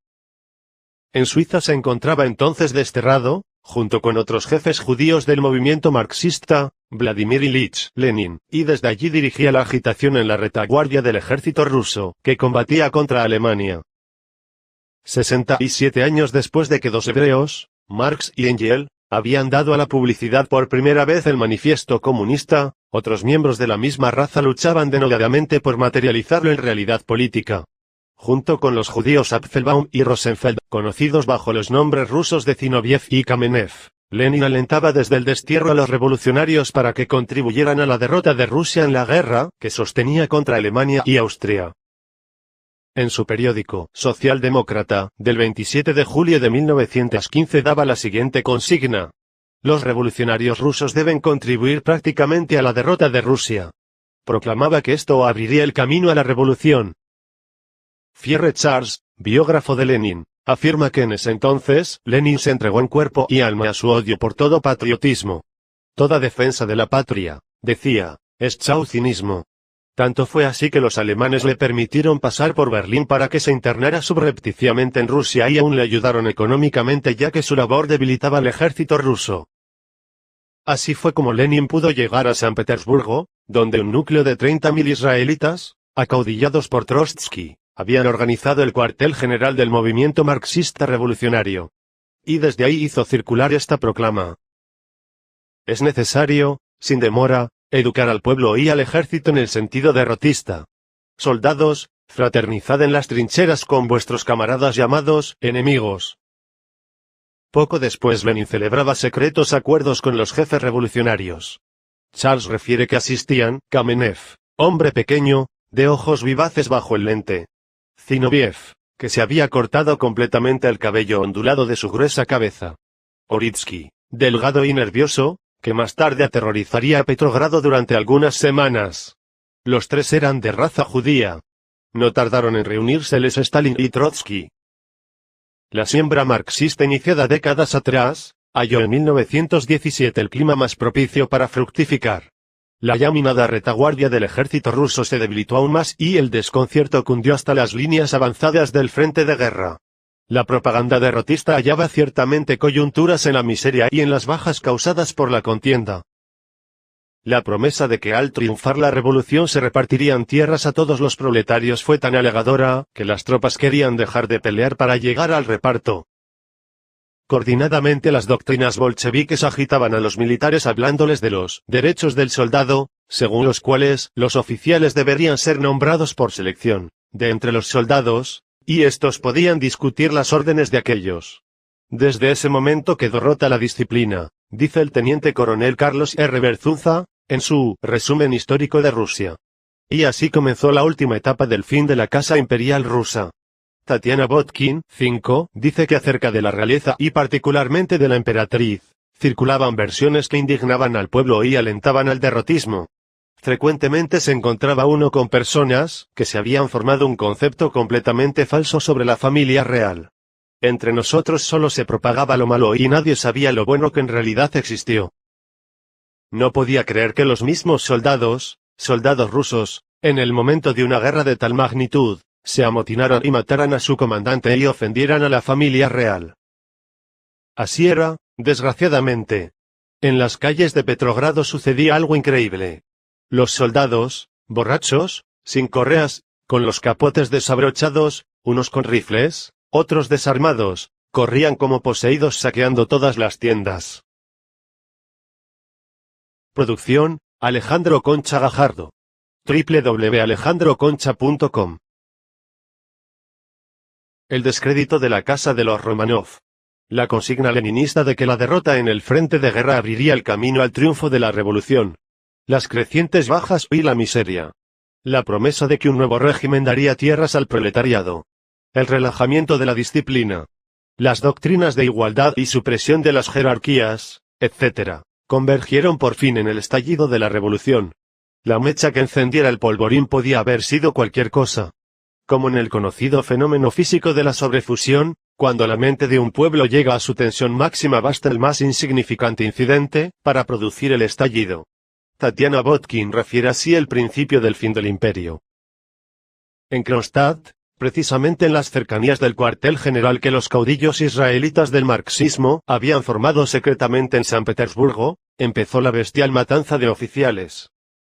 En Suiza se encontraba entonces desterrado, junto con otros jefes judíos del movimiento marxista, Vladimir Ilich Lenin, y desde allí dirigía la agitación en la retaguardia del ejército ruso, que combatía contra Alemania. 67 años después de que dos hebreos, Marx y Engels, habían dado a la publicidad por primera vez el manifiesto comunista, otros miembros de la misma raza luchaban denodadamente por materializarlo en realidad política. Junto con los judíos Apfelbaum y Rosenfeld, conocidos bajo los nombres rusos de Zinoviev y Kamenev, Lenin alentaba desde el destierro a los revolucionarios para que contribuyeran a la derrota de Rusia en la guerra que sostenía contra Alemania y Austria. En su periódico Socialdemócrata, del 27 de julio de 1915 daba la siguiente consigna: los revolucionarios rusos deben contribuir prácticamente a la derrota de Rusia. Proclamaba que esto abriría el camino a la revolución. Pierre Charles, biógrafo de Lenin, afirma que en ese entonces, Lenin se entregó en cuerpo y alma a su odio por todo patriotismo. Toda defensa de la patria, decía, es chauvinismo. Tanto fue así que los alemanes le permitieron pasar por Berlín para que se internara subrepticiamente en Rusia y aún le ayudaron económicamente ya que su labor debilitaba al ejército ruso. Así fue como Lenin pudo llegar a San Petersburgo, donde un núcleo de 30.000 israelitas, acaudillados por Trotsky, habían organizado el cuartel general del movimiento marxista revolucionario. Y desde ahí hizo circular esta proclama: es necesario, sin demora, educar al pueblo y al ejército en el sentido derrotista. Soldados, fraternizad en las trincheras con vuestros camaradas llamados enemigos. Poco después Lenin celebraba secretos acuerdos con los jefes revolucionarios. Charles refiere que asistían, Kamenev, hombre pequeño, de ojos vivaces bajo el lente. Zinoviev, que se había cortado completamente el cabello ondulado de su gruesa cabeza. Oritsky, delgado y nervioso, que más tarde aterrorizaría a Petrogrado durante algunas semanas. Los tres eran de raza judía. No tardaron en reunírseles Stalin y Trotsky. La siembra marxista iniciada décadas atrás, halló en 1917 el clima más propicio para fructificar. La ya minada retaguardia del ejército ruso se debilitó aún más y el desconcierto cundió hasta las líneas avanzadas del frente de guerra. La propaganda derrotista hallaba ciertamente coyunturas en la miseria y en las bajas causadas por la contienda. La promesa de que al triunfar la revolución se repartirían tierras a todos los proletarios fue tan halagadora, que las tropas querían dejar de pelear para llegar al reparto. Coordinadamente las doctrinas bolcheviques agitaban a los militares hablándoles de los derechos del soldado, según los cuales los oficiales deberían ser nombrados por selección, de entre los soldados, y estos podían discutir las órdenes de aquellos. Desde ese momento quedó rota la disciplina, dice el teniente coronel Carlos R. Berzunza, en su resumen histórico de Rusia. Y así comenzó la última etapa del fin de la Casa Imperial rusa. Tatiana Botkin, 5, dice que acerca de la realeza y particularmente de la emperatriz, circulaban versiones que indignaban al pueblo y alentaban al derrotismo. Frecuentemente se encontraba uno con personas que se habían formado un concepto completamente falso sobre la familia real. Entre nosotros solo se propagaba lo malo y nadie sabía lo bueno que en realidad existió. No podía creer que los mismos soldados rusos, en el momento de una guerra de tal magnitud, se amotinaran y mataran a su comandante y ofendieran a la familia real. Así era, desgraciadamente. En las calles de Petrogrado sucedía algo increíble. Los soldados, borrachos, sin correas, con los capotes desabrochados, unos con rifles, otros desarmados, corrían como poseídos saqueando todas las tiendas. Producción, Alejandro Concha Gajardo. www.alejandroconcha.com. El descrédito de la casa de los Romanov. La consigna leninista de que la derrota en el frente de guerra abriría el camino al triunfo de la revolución. Las crecientes bajas y la miseria. La promesa de que un nuevo régimen daría tierras al proletariado. El relajamiento de la disciplina. Las doctrinas de igualdad y supresión de las jerarquías, etc., convergieron por fin en el estallido de la revolución. La mecha que encendiera el polvorín podía haber sido cualquier cosa. Como en el conocido fenómeno físico de la sobrefusión, cuando la mente de un pueblo llega a su tensión máxima basta el más insignificante incidente, para producir el estallido. Tatiana Botkin refiere así el principio del fin del imperio. En Kronstadt, precisamente en las cercanías del cuartel general que los caudillos israelitas del marxismo habían formado secretamente en San Petersburgo, empezó la bestial matanza de oficiales.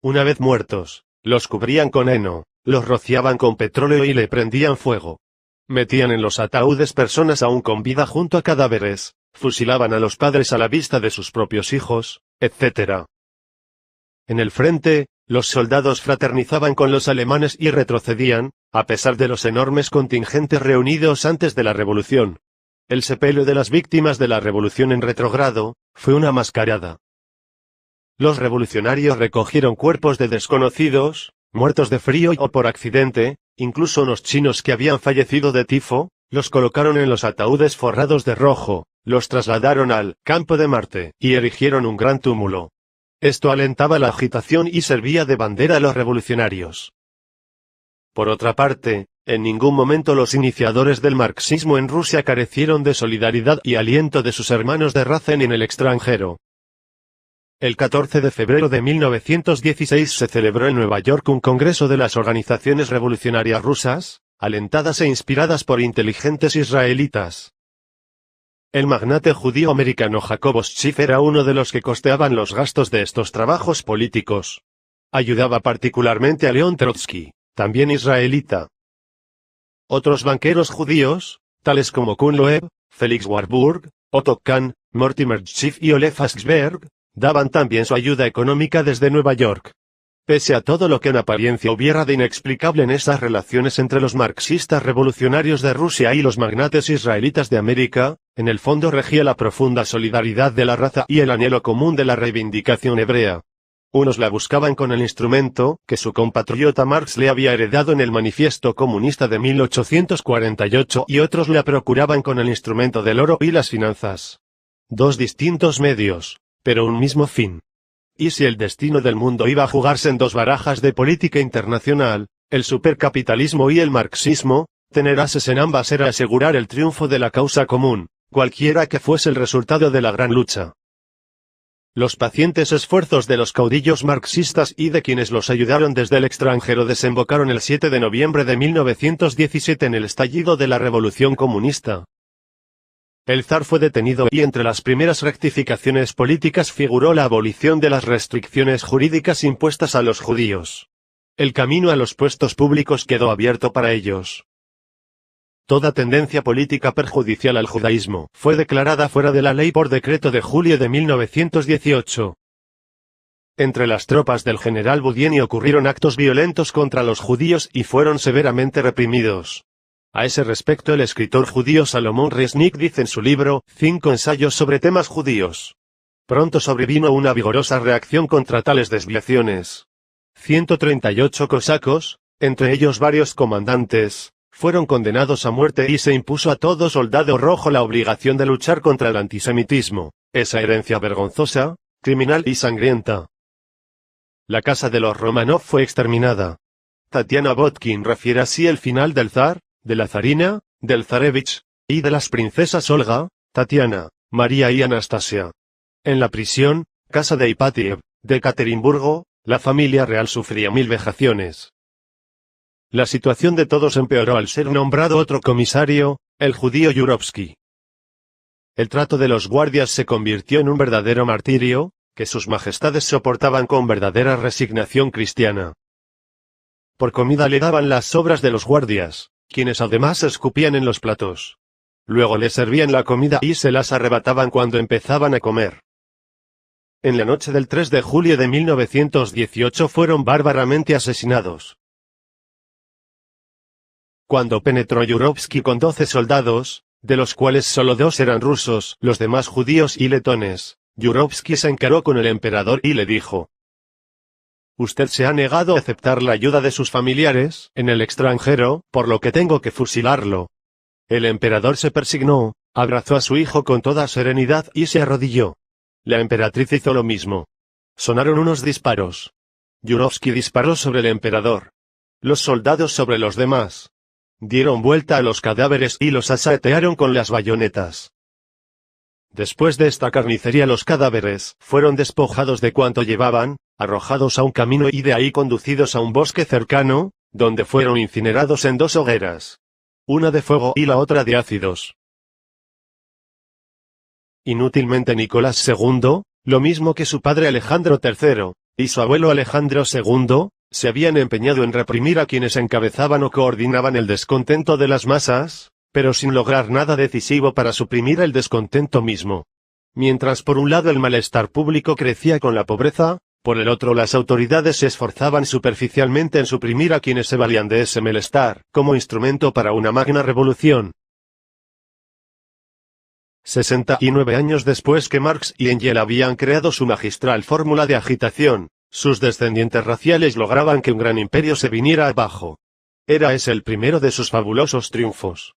Una vez muertos, los cubrían con heno, los rociaban con petróleo y le prendían fuego. Metían en los ataúdes personas aún con vida junto a cadáveres, fusilaban a los padres a la vista de sus propios hijos, etc. En el frente, los soldados fraternizaban con los alemanes y retrocedían, a pesar de los enormes contingentes reunidos antes de la revolución. El sepelio de las víctimas de la revolución en retrogrado, fue una mascarada. Los revolucionarios recogieron cuerpos de desconocidos, muertos de frío o por accidente, incluso unos chinos que habían fallecido de tifo, los colocaron en los ataúdes forrados de rojo, los trasladaron al campo de Marte y erigieron un gran túmulo. Esto alentaba la agitación y servía de bandera a los revolucionarios. Por otra parte, en ningún momento los iniciadores del marxismo en Rusia carecieron de solidaridad y aliento de sus hermanos de raza en el extranjero. El 14 de febrero de 1916 se celebró en Nueva York un congreso de las organizaciones revolucionarias rusas, alentadas e inspiradas por inteligentes israelitas. El magnate judío americano Jacob Schiff era uno de los que costeaban los gastos de estos trabajos políticos. Ayudaba particularmente a León Trotsky, también israelita. Otros banqueros judíos, tales como Kuhn Loeb, Felix Warburg, Otto Kahn, Mortimer Schiff y Ole Faxberg, daban también su ayuda económica desde Nueva York. Pese a todo lo que en apariencia hubiera de inexplicable en esas relaciones entre los marxistas revolucionarios de Rusia y los magnates israelitas de América, en el fondo regía la profunda solidaridad de la raza y el anhelo común de la reivindicación hebrea. Unos la buscaban con el instrumento que su compatriota Marx le había heredado en el Manifiesto Comunista de 1848 y otros la procuraban con el instrumento del oro y las finanzas. Dos distintos medios, pero un mismo fin. Y si el destino del mundo iba a jugarse en dos barajas de política internacional, el supercapitalismo y el marxismo, tener ases en ambas era asegurar el triunfo de la causa común, cualquiera que fuese el resultado de la gran lucha. Los pacientes esfuerzos de los caudillos marxistas y de quienes los ayudaron desde el extranjero desembocaron el 7 de noviembre de 1917 en el estallido de la Revolución Comunista. El zar fue detenido y entre las primeras rectificaciones políticas figuró la abolición de las restricciones jurídicas impuestas a los judíos. El camino a los puestos públicos quedó abierto para ellos. Toda tendencia política perjudicial al judaísmo fue declarada fuera de la ley por decreto de julio de 1918. Entre las tropas del general Budieni ocurrieron actos violentos contra los judíos y fueron severamente reprimidos. A ese respecto el escritor judío Salomón Resnick dice en su libro, 5 ensayos sobre temas judíos. Pronto sobrevino una vigorosa reacción contra tales desviaciones. 138 cosacos, entre ellos varios comandantes, fueron condenados a muerte y se impuso a todo soldado rojo la obligación de luchar contra el antisemitismo, esa herencia vergonzosa, criminal y sangrienta. La casa de los Romanov fue exterminada. Tatiana Botkin refiere así el final del zar, de la zarina, del zarevich, y de las princesas Olga, Tatiana, María y Anastasia. En la prisión, casa de Ipatiev, de Ekaterimburgo, la familia real sufría 1000 vejaciones. La situación de todos empeoró al ser nombrado otro comisario, el judío Yurovsky. El trato de los guardias se convirtió en un verdadero martirio, que sus majestades soportaban con verdadera resignación cristiana. Por comida le daban las sobras de los guardias, quienes además escupían en los platos. Luego les servían la comida y se las arrebataban cuando empezaban a comer. En la noche del 3 de julio de 1918 fueron bárbaramente asesinados. Cuando penetró Yurovsky con 12 soldados, de los cuales solo 2 eran rusos, los demás judíos y letones, Yurovsky se encaró con el emperador y le dijo: «Usted se ha negado a aceptar la ayuda de sus familiares en el extranjero, por lo que tengo que fusilarlo». El emperador se persignó, abrazó a su hijo con toda serenidad y se arrodilló. La emperatriz hizo lo mismo. Sonaron unos disparos. Yurovsky disparó sobre el emperador. Los soldados sobre los demás. Dieron vuelta a los cadáveres y los asaetearon con las bayonetas. Después de esta carnicería los cadáveres fueron despojados de cuanto llevaban, arrojados a un camino y de ahí conducidos a un bosque cercano, donde fueron incinerados en 2 hogueras. Una de fuego y la otra de ácidos. Inútilmente Nicolás II, lo mismo que su padre Alejandro III, y su abuelo Alejandro II, se habían empeñado en reprimir a quienes encabezaban o coordinaban el descontento de las masas, pero sin lograr nada decisivo para suprimir el descontento mismo. Mientras por un lado el malestar público crecía con la pobreza, por el otro las autoridades se esforzaban superficialmente en suprimir a quienes se valían de ese malestar, como instrumento para una magna revolución. 69 años después que Marx y Engels habían creado su magistral fórmula de agitación, sus descendientes raciales lograban que un gran imperio se viniera abajo. Era ese el primero de sus fabulosos triunfos.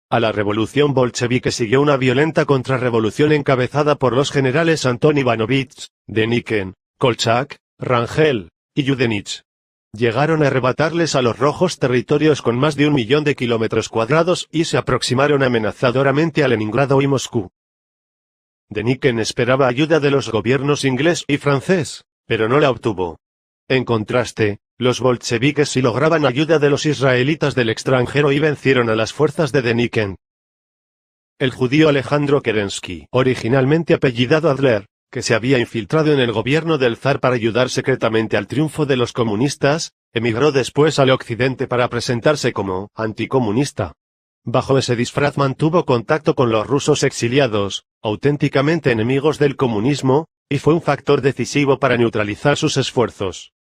A la revolución bolchevique siguió una violenta contrarrevolución encabezada por los generales Anton Ivanovich, Denikin, Kolchak, Rangel y Yudenich. Llegaron a arrebatarles a los rojos territorios con más de 1 millón de kilómetros cuadrados y se aproximaron amenazadoramente a Leningrado y Moscú. Denikin esperaba ayuda de los gobiernos inglés y francés, pero no la obtuvo. En contraste, los bolcheviques sí lograban ayuda de los israelitas del extranjero y vencieron a las fuerzas de Denikin. El judío Alejandro Kerensky, originalmente apellidado Adler, que se había infiltrado en el gobierno del zar para ayudar secretamente al triunfo de los comunistas, emigró después al occidente para presentarse como anticomunista. Bajo ese disfraz mantuvo contacto con los rusos exiliados, auténticamente enemigos del comunismo, y fue un factor decisivo para neutralizar sus esfuerzos.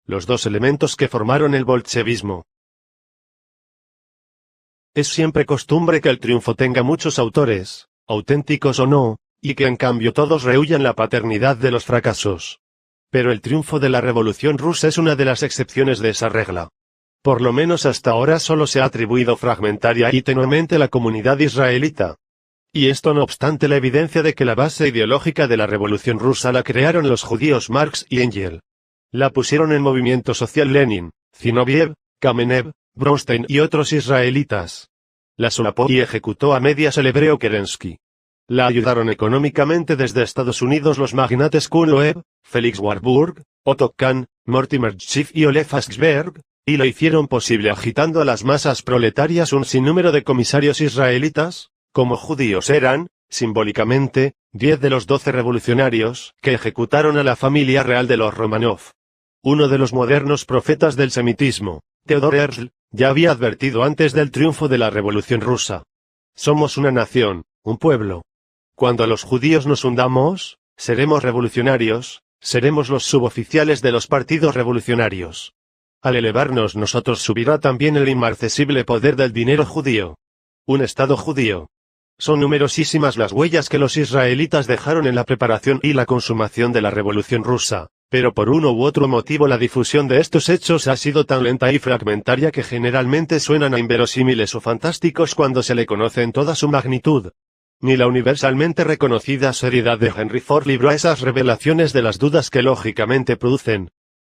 Los 2 elementos que formaron el bolchevismo. Es siempre costumbre que el triunfo tenga muchos autores, auténticos o no, y que en cambio todos rehuyan la paternidad de los fracasos. Pero el triunfo de la Revolución Rusa es una de las excepciones de esa regla. Por lo menos hasta ahora solo se ha atribuido fragmentaria y tenuemente a la comunidad israelita. Y esto no obstante la evidencia de que la base ideológica de la Revolución Rusa la crearon los judíos Marx y Engels. La pusieron en movimiento social Lenin, Zinoviev, Kamenev, Bronstein y otros israelitas. La solapó y ejecutó a medias el hebreo Kerensky. La ayudaron económicamente desde Estados Unidos los magnates Kuhn Loeb, Felix Warburg, Otto Kahn, Mortimer Schiff y Olef Aschberg, y lo hicieron posible agitando a las masas proletarias un sinnúmero de comisarios israelitas, como judíos eran, simbólicamente, 10 de los 12 revolucionarios que ejecutaron a la familia real de los Romanov. Uno de los modernos profetas del semitismo, Theodor Herzl, ya había advertido antes del triunfo de la Revolución Rusa. Somos una nación, un pueblo. Cuando los judíos nos hundamos, seremos revolucionarios, seremos los suboficiales de los partidos revolucionarios. Al elevarnos nosotros subirá también el inmarcesible poder del dinero judío. Un Estado judío. Son numerosísimas las huellas que los israelitas dejaron en la preparación y la consumación de la Revolución Rusa, pero por uno u otro motivo la difusión de estos hechos ha sido tan lenta y fragmentaria que generalmente suenan a inverosímiles o fantásticos cuando se le conoce en toda su magnitud. Ni la universalmente reconocida seriedad de Henry Ford libró a esas revelaciones de las dudas que lógicamente producen.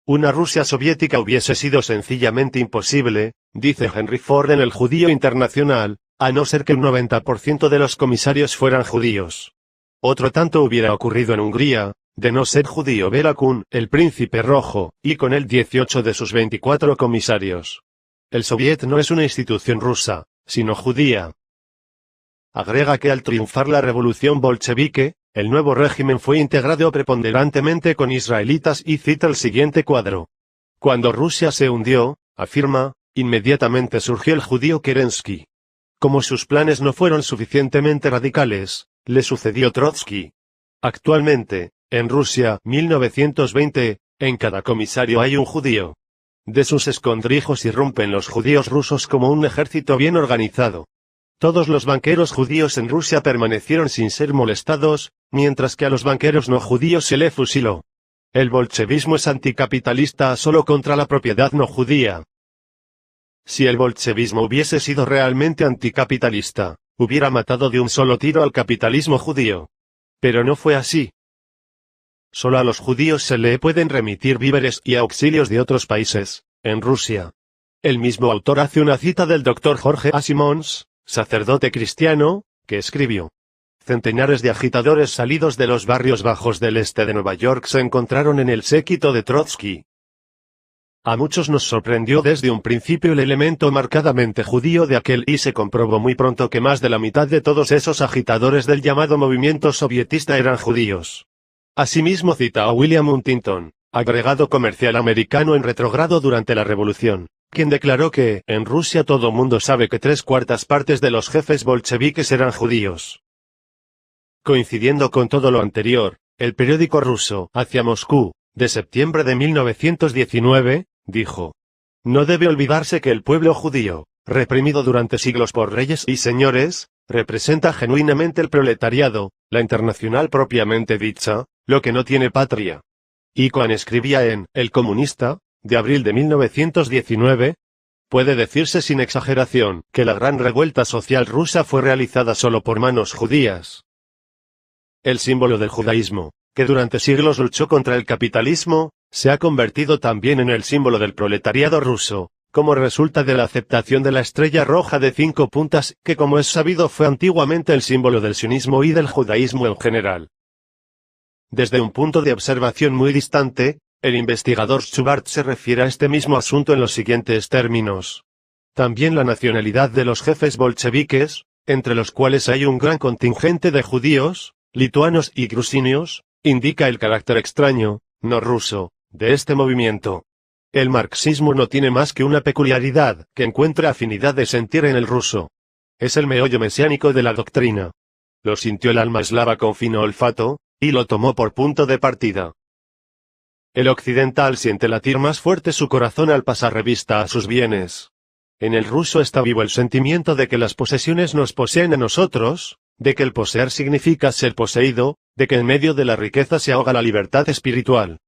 Una Rusia soviética hubiese sido sencillamente imposible, dice Henry Ford en El Judío Internacional, a no ser que un 90% de los comisarios fueran judíos. Otro tanto hubiera ocurrido en Hungría, de no ser judío Béla Kun, el príncipe rojo, y con él 18 de sus 24 comisarios. El Soviet no es una institución rusa, sino judía. Agrega que al triunfar la revolución bolchevique, el nuevo régimen fue integrado preponderantemente con israelitas y cita el siguiente cuadro. Cuando Rusia se hundió, afirma, inmediatamente surgió el judío Kerensky. Como sus planes no fueron suficientemente radicales, le sucedió Trotsky. Actualmente, en Rusia, 1920, en cada comisario hay un judío. De sus escondrijos irrumpen los judíos rusos como un ejército bien organizado. Todos los banqueros judíos en Rusia permanecieron sin ser molestados, mientras que a los banqueros no judíos se les fusiló. El bolchevismo es anticapitalista solo contra la propiedad no judía. Si el bolchevismo hubiese sido realmente anticapitalista, hubiera matado de un solo tiro al capitalismo judío. Pero no fue así. Solo a los judíos se le pueden remitir víveres y auxilios de otros países, en Rusia. El mismo autor hace una cita del Dr. Jorge A. Simons, sacerdote cristiano, que escribió: centenares de agitadores salidos de los barrios bajos del este de Nueva York se encontraron en el séquito de Trotsky. A muchos nos sorprendió desde un principio el elemento marcadamente judío de aquel y se comprobó muy pronto que más de la mitad de todos esos agitadores del llamado movimiento sovietista eran judíos. Asimismo cita a William Huntington, agregado comercial americano en retrogrado durante la Revolución, quien declaró que, en Rusia todo mundo sabe que 3/4 partes de los jefes bolcheviques eran judíos. Coincidiendo con todo lo anterior, el periódico ruso, Hacia Moscú, de septiembre de 1919, dijo: no debe olvidarse que el pueblo judío, reprimido durante siglos por reyes y señores, representa genuinamente el proletariado, la internacional propiamente dicha, lo que no tiene patria. Y Cohen escribía en El Comunista, de abril de 1919, puede decirse sin exageración, que la gran revuelta social rusa fue realizada solo por manos judías. El símbolo del judaísmo, que durante siglos luchó contra el capitalismo, se ha convertido también en el símbolo del proletariado ruso, como resulta de la aceptación de la estrella roja de 5 puntas, que como es sabido fue antiguamente el símbolo del sionismo y del judaísmo en general. Desde un punto de observación muy distante, el investigador Schubart se refiere a este mismo asunto en los siguientes términos. También la nacionalidad de los jefes bolcheviques, entre los cuales hay un gran contingente de judíos, lituanos y grusinios, indica el carácter extraño, no ruso, de este movimiento. El marxismo no tiene más que una peculiaridad, que encuentra afinidad de sentir en el ruso. Es el meollo mesiánico de la doctrina. Lo sintió el alma eslava con fino olfato, y lo tomó por punto de partida. El occidental siente latir más fuerte su corazón al pasar revista a sus bienes. En el ruso está vivo el sentimiento de que las posesiones nos poseen a nosotros, de que el poseer significa ser poseído, de que en medio de la riqueza se ahoga la libertad espiritual.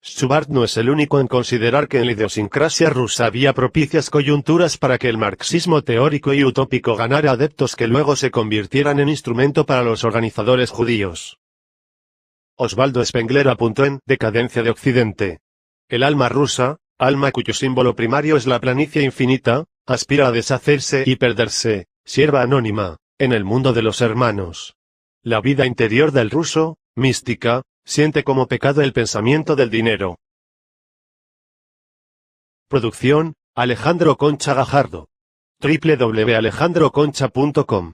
Schubart no es el único en considerar que en la idiosincrasia rusa había propicias coyunturas para que el marxismo teórico y utópico ganara adeptos que luego se convirtieran en instrumento para los organizadores judíos. Osvaldo Spengler apuntó en Decadencia de Occidente. El alma rusa, alma cuyo símbolo primario es la planicie infinita, aspira a deshacerse y perderse, sierva anónima, en el mundo de los hermanos. La vida interior del ruso, mística, siente como pecado el pensamiento del dinero. Producción, Alejandro Concha Gajardo. www.alejandroconcha.com.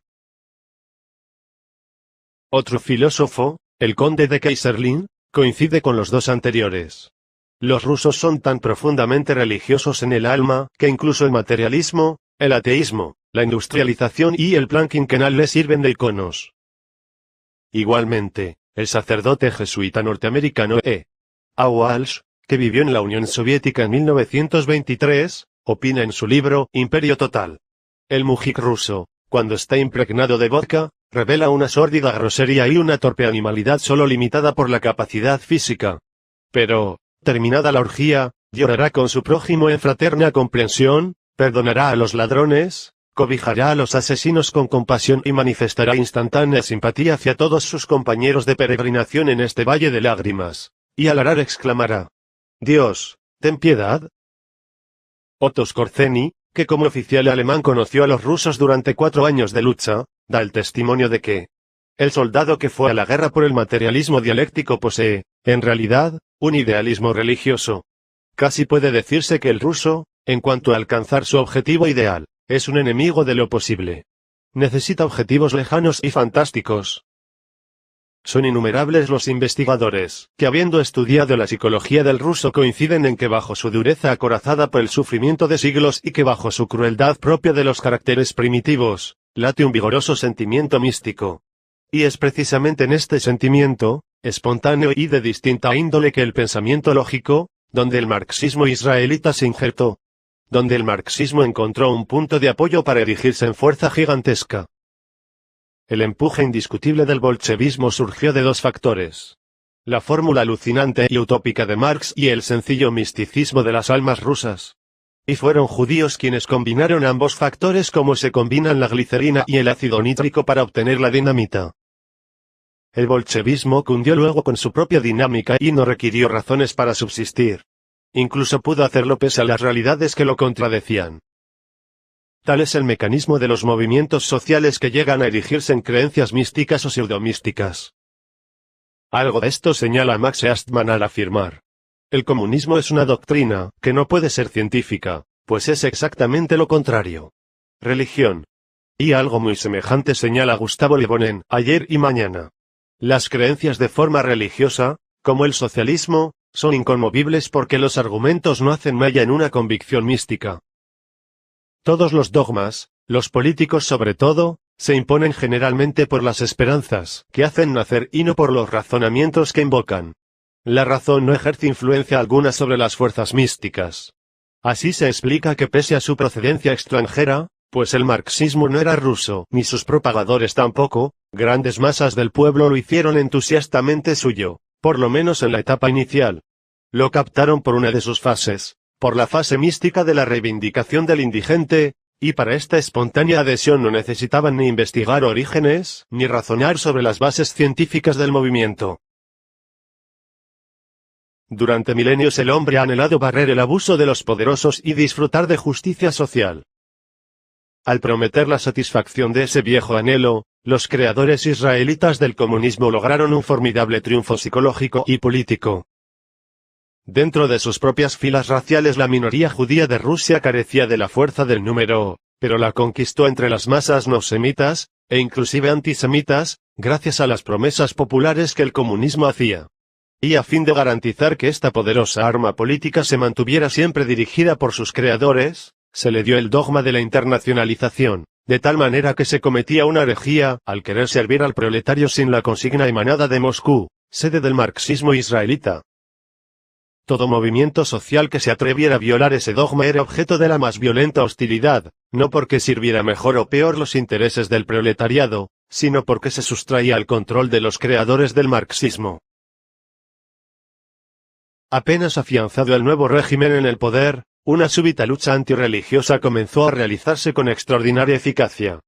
Otro filósofo, el conde de Kaiserlin, coincide con los dos anteriores. Los rusos son tan profundamente religiosos en el alma, que incluso el materialismo, el ateísmo, la industrialización y el plan quinquenal les sirven de iconos. Igualmente, el sacerdote jesuita norteamericano E. A. Walsh, que vivió en la Unión Soviética en 1923, opina en su libro Imperio Total. El mujik ruso, cuando está impregnado de vodka, revela una sórdida grosería y una torpe animalidad solo limitada por la capacidad física. Pero, terminada la orgía, llorará con su prójimo en fraterna comprensión, perdonará a los ladrones, cobijará a los asesinos con compasión y manifestará instantánea simpatía hacia todos sus compañeros de peregrinación en este valle de lágrimas, y al orar exclamará: Dios, ten piedad. Otto Skorzeny, que como oficial alemán conoció a los rusos durante 4 años de lucha, da el testimonio de que el soldado que fue a la guerra por el materialismo dialéctico posee, en realidad, un idealismo religioso. Casi puede decirse que el ruso, en cuanto a alcanzar su objetivo ideal, es un enemigo de lo posible. Necesita objetivos lejanos y fantásticos. Son innumerables los investigadores que, habiendo estudiado la psicología del ruso, coinciden en que bajo su dureza acorazada por el sufrimiento de siglos y que bajo su crueldad propia de los caracteres primitivos, late un vigoroso sentimiento místico. Y es precisamente en este sentimiento, espontáneo y de distinta índole, que el pensamiento lógico, donde el marxismo israelita se injertó, donde el marxismo encontró un punto de apoyo para erigirse en fuerza gigantesca. El empuje indiscutible del bolchevismo surgió de dos factores: la fórmula alucinante y utópica de Marx y el sencillo misticismo de las almas rusas. Y fueron judíos quienes combinaron ambos factores como se combinan la glicerina y el ácido nítrico para obtener la dinamita. El bolchevismo cundió luego con su propia dinámica y no requirió razones para subsistir. Incluso pudo hacerlo pese a las realidades que lo contradecían. Tal es el mecanismo de los movimientos sociales que llegan a erigirse en creencias místicas o pseudomísticas. Algo de esto señala Max Eastman al afirmar: el comunismo es una doctrina que no puede ser científica, pues es exactamente lo contrario. Religión. Y algo muy semejante señala Gustavo Le Bon en Ayer y Mañana. Las creencias de forma religiosa, como el socialismo, son inconmovibles porque los argumentos no hacen mella en una convicción mística. Todos los dogmas, los políticos sobre todo, se imponen generalmente por las esperanzas que hacen nacer y no por los razonamientos que invocan. La razón no ejerce influencia alguna sobre las fuerzas místicas. Así se explica que pese a su procedencia extranjera, pues el marxismo no era ruso, ni sus propagadores tampoco, grandes masas del pueblo lo hicieron entusiastamente suyo, por lo menos en la etapa inicial. Lo captaron por una de sus fases, por la fase mística de la reivindicación del indigente, y para esta espontánea adhesión no necesitaban ni investigar orígenes, ni razonar sobre las bases científicas del movimiento. Durante milenios el hombre ha anhelado barrer el abuso de los poderosos y disfrutar de justicia social. Al prometer la satisfacción de ese viejo anhelo, los creadores israelitas del comunismo lograron un formidable triunfo psicológico y político. Dentro de sus propias filas raciales la minoría judía de Rusia carecía de la fuerza del número, pero la conquistó entre las masas no semitas, e inclusive antisemitas, gracias a las promesas populares que el comunismo hacía. Y a fin de garantizar que esta poderosa arma política se mantuviera siempre dirigida por sus creadores, se le dio el dogma de la internacionalización, de tal manera que se cometía una herejía al querer servir al proletario sin la consigna emanada de Moscú, sede del marxismo israelita. Todo movimiento social que se atreviera a violar ese dogma era objeto de la más violenta hostilidad, no porque sirviera mejor o peor los intereses del proletariado, sino porque se sustraía al control de los creadores del marxismo. Apenas afianzado el nuevo régimen en el poder, una súbita lucha antirreligiosa comenzó a realizarse con extraordinaria eficacia.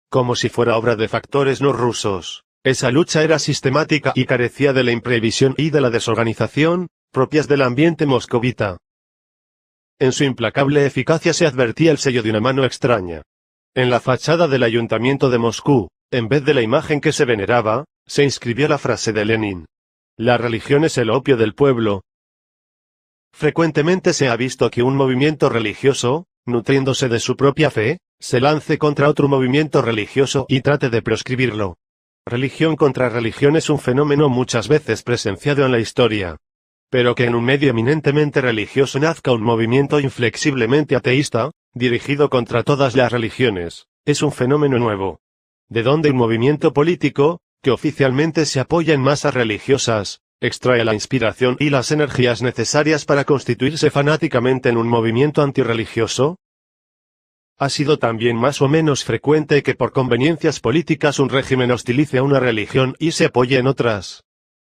Como si fuera obra de factores no rusos, esa lucha era sistemática y carecía de la imprevisión y de la desorganización propias del ambiente moscovita. En su implacable eficacia se advertía el sello de una mano extraña. En la fachada del ayuntamiento de Moscú, en vez de la imagen que se veneraba, se inscribió la frase de Lenin: la religión es el opio del pueblo. Frecuentemente se ha visto que un movimiento religioso, nutriéndose de su propia fe, se lance contra otro movimiento religioso y trate de proscribirlo. Religión contra religión es un fenómeno muchas veces presenciado en la historia. Pero que en un medio eminentemente religioso nazca un movimiento inflexiblemente ateísta, dirigido contra todas las religiones, es un fenómeno nuevo. De donde un movimiento político, que oficialmente se apoya en masas religiosas, extrae la inspiración y las energías necesarias para constituirse fanáticamente en un movimiento antirreligioso. Ha sido también más o menos frecuente que por conveniencias políticas un régimen hostilice a una religión y se apoye en otras.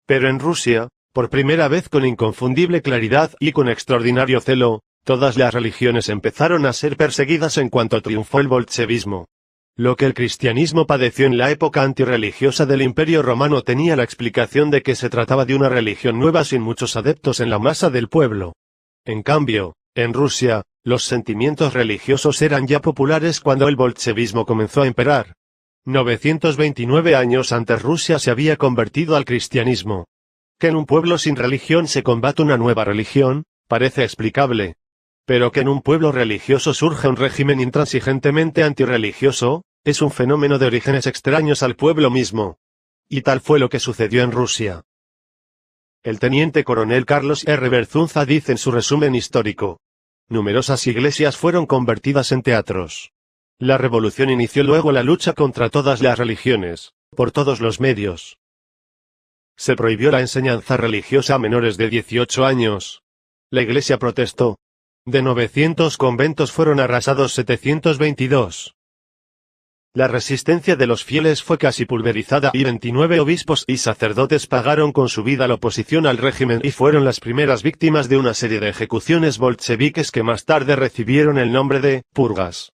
Pero en Rusia, por primera vez con inconfundible claridad y con extraordinario celo, todas las religiones empezaron a ser perseguidas en cuanto triunfó el bolchevismo. Lo que el cristianismo padeció en la época antirreligiosa del Imperio Romano tenía la explicación de que se trataba de una religión nueva sin muchos adeptos en la masa del pueblo. En cambio, en Rusia, los sentimientos religiosos eran ya populares cuando el bolchevismo comenzó a imperar. 929 años antes Rusia se había convertido al cristianismo. Que en un pueblo sin religión se combate una nueva religión, parece explicable. Pero que en un pueblo religioso surja un régimen intransigentemente antirreligioso, es un fenómeno de orígenes extraños al pueblo mismo. y tal fue lo que sucedió en Rusia. El teniente coronel Carlos R. Berzunza dice en su resumen histórico: numerosas iglesias fueron convertidas en teatros. La revolución inició luego la lucha contra todas las religiones, por todos los medios. Se prohibió la enseñanza religiosa a menores de 18 años. La iglesia protestó. De 900 conventos fueron arrasados 722. La resistencia de los fieles fue casi pulverizada y 29 obispos y sacerdotes pagaron con su vida la oposición al régimen y fueron las primeras víctimas de una serie de ejecuciones bolcheviques que más tarde recibieron el nombre de purgas.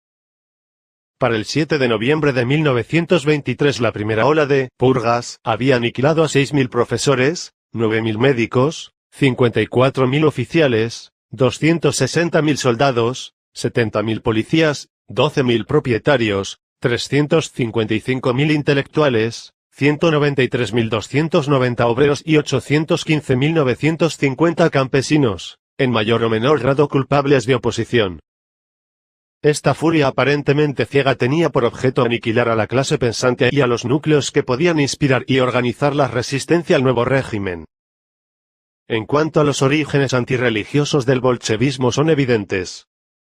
Para el 7 de noviembre de 1923 la primera ola de purgas había aniquilado a 6.000 profesores, 9.000 médicos, 54.000 oficiales, 260.000 soldados, 70.000 policías, 12.000 propietarios, 355.000 intelectuales, 193.290 obreros y 815.950 campesinos, en mayor o menor grado culpables de oposición. Esta furia aparentemente ciega tenía por objeto aniquilar a la clase pensante y a los núcleos que podían inspirar y organizar la resistencia al nuevo régimen. En cuanto a los orígenes antirreligiosos del bolchevismo son evidentes.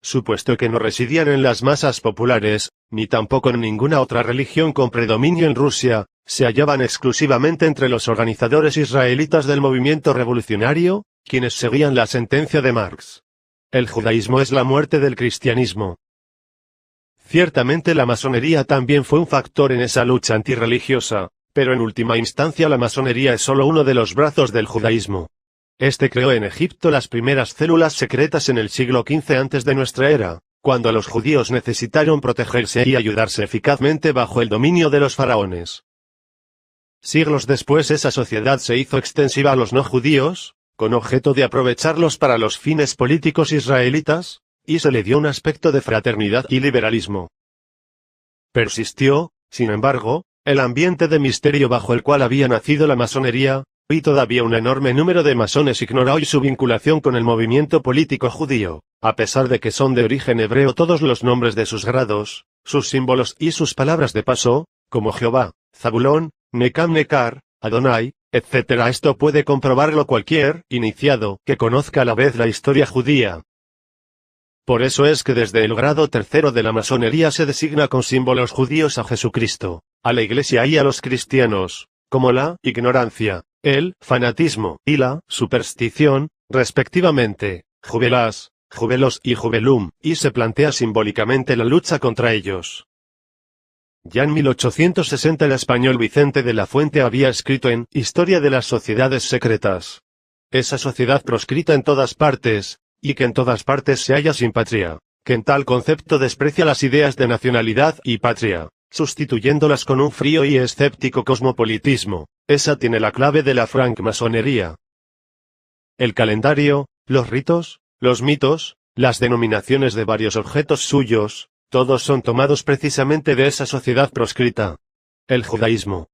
Supuesto que no residían en las masas populares, ni tampoco en ninguna otra religión con predominio en Rusia, se hallaban exclusivamente entre los organizadores israelitas del movimiento revolucionario, quienes seguían la sentencia de Marx. El judaísmo es la muerte del cristianismo. Ciertamente la masonería también fue un factor en esa lucha antirreligiosa, pero en última instancia la masonería es solo uno de los brazos del judaísmo. Este creó en Egipto las primeras células secretas en el siglo XV antes de nuestra era, cuando los judíos necesitaron protegerse y ayudarse eficazmente bajo el dominio de los faraones. Siglos después esa sociedad se hizo extensiva a los no judíos, con objeto de aprovecharlos para los fines políticos israelitas, y se le dio un aspecto de fraternidad y liberalismo. Persistió, sin embargo, el ambiente de misterio bajo el cual había nacido la masonería, y todavía un enorme número de masones ignora hoy su vinculación con el movimiento político judío, a pesar de que son de origen hebreo todos los nombres de sus grados, sus símbolos y sus palabras de paso, como Jehová, Zabulón, Necam Necar, Adonai, etc. Esto puede comprobarlo cualquier iniciado que conozca a la vez la historia judía. Por eso es que desde el grado tercero de la masonería se designa con símbolos judíos a Jesucristo, a la Iglesia y a los cristianos, como la ignorancia, el fanatismo y la superstición, respectivamente, jubelas, jubelos y jubelum, y se plantea simbólicamente la lucha contra ellos. Ya en 1860 el español Vicente de la Fuente había escrito en Historia de las sociedades secretas. Esa sociedad proscrita en todas partes, y que en todas partes se halla sin patria, que en tal concepto desprecia las ideas de nacionalidad y patria, sustituyéndolas con un frío y escéptico cosmopolitismo. Esa tiene la clave de la francmasonería. El calendario, los ritos, los mitos, las denominaciones de varios objetos suyos, todos son tomados precisamente de esa sociedad proscrita. El judaísmo.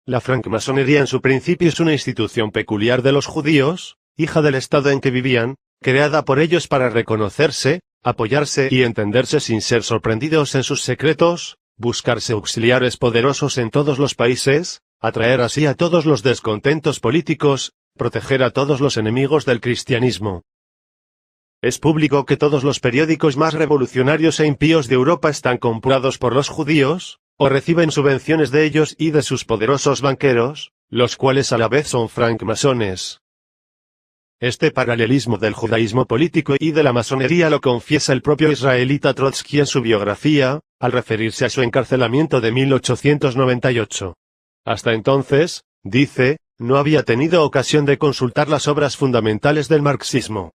La francmasonería en su principio es una institución peculiar de los judíos, hija del estado en que vivían, creada por ellos para reconocerse, apoyarse y entenderse sin ser sorprendidos en sus secretos, buscarse auxiliares poderosos en todos los países, atraer así a todos los descontentos políticos, proteger a todos los enemigos del cristianismo. Es público que todos los periódicos más revolucionarios e impíos de Europa están comprados por los judíos, o reciben subvenciones de ellos y de sus poderosos banqueros, los cuales a la vez son francmasones. Este paralelismo del judaísmo político y de la masonería lo confiesa el propio israelita Trotsky en su biografía, al referirse a su encarcelamiento de 1898. Hasta entonces, dice, no había tenido ocasión de consultar las obras fundamentales del marxismo.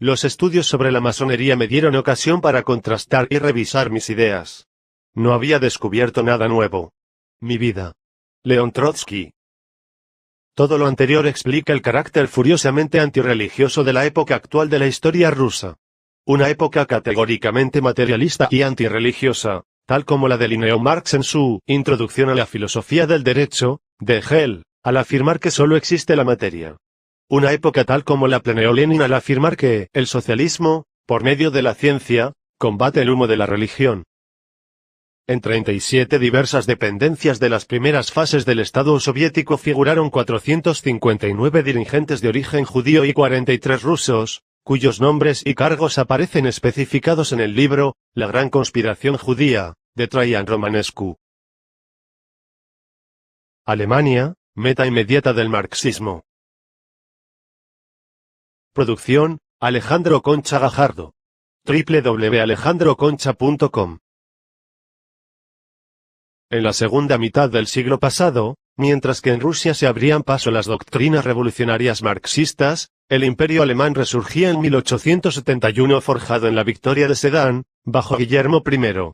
Los estudios sobre la masonería me dieron ocasión para contrastar y revisar mis ideas. No había descubierto nada nuevo. Mi vida. León Trotsky. Todo lo anterior explica el carácter furiosamente antirreligioso de la época actual de la historia rusa. Una época categóricamente materialista y antirreligiosa, tal como la delineó Marx en su Introducción a la filosofía del derecho, de Hegel, al afirmar que solo existe la materia. Una época tal como la planeó Lenin al afirmar que el socialismo, por medio de la ciencia, combate el humo de la religión. En 37 diversas dependencias de las primeras fases del Estado soviético figuraron 459 dirigentes de origen judío y 43 rusos, cuyos nombres y cargos aparecen especificados en el libro, La Gran Conspiración Judía, de Traian Romanescu. Alemania, meta inmediata del marxismo. Producción, Alejandro Concha Gajardo. www.alejandroconcha.com. En la segunda mitad del siglo pasado, mientras que en Rusia se abrían paso las doctrinas revolucionarias marxistas, el Imperio alemán resurgía en 1871 forjado en la victoria de Sedán, bajo Guillermo I.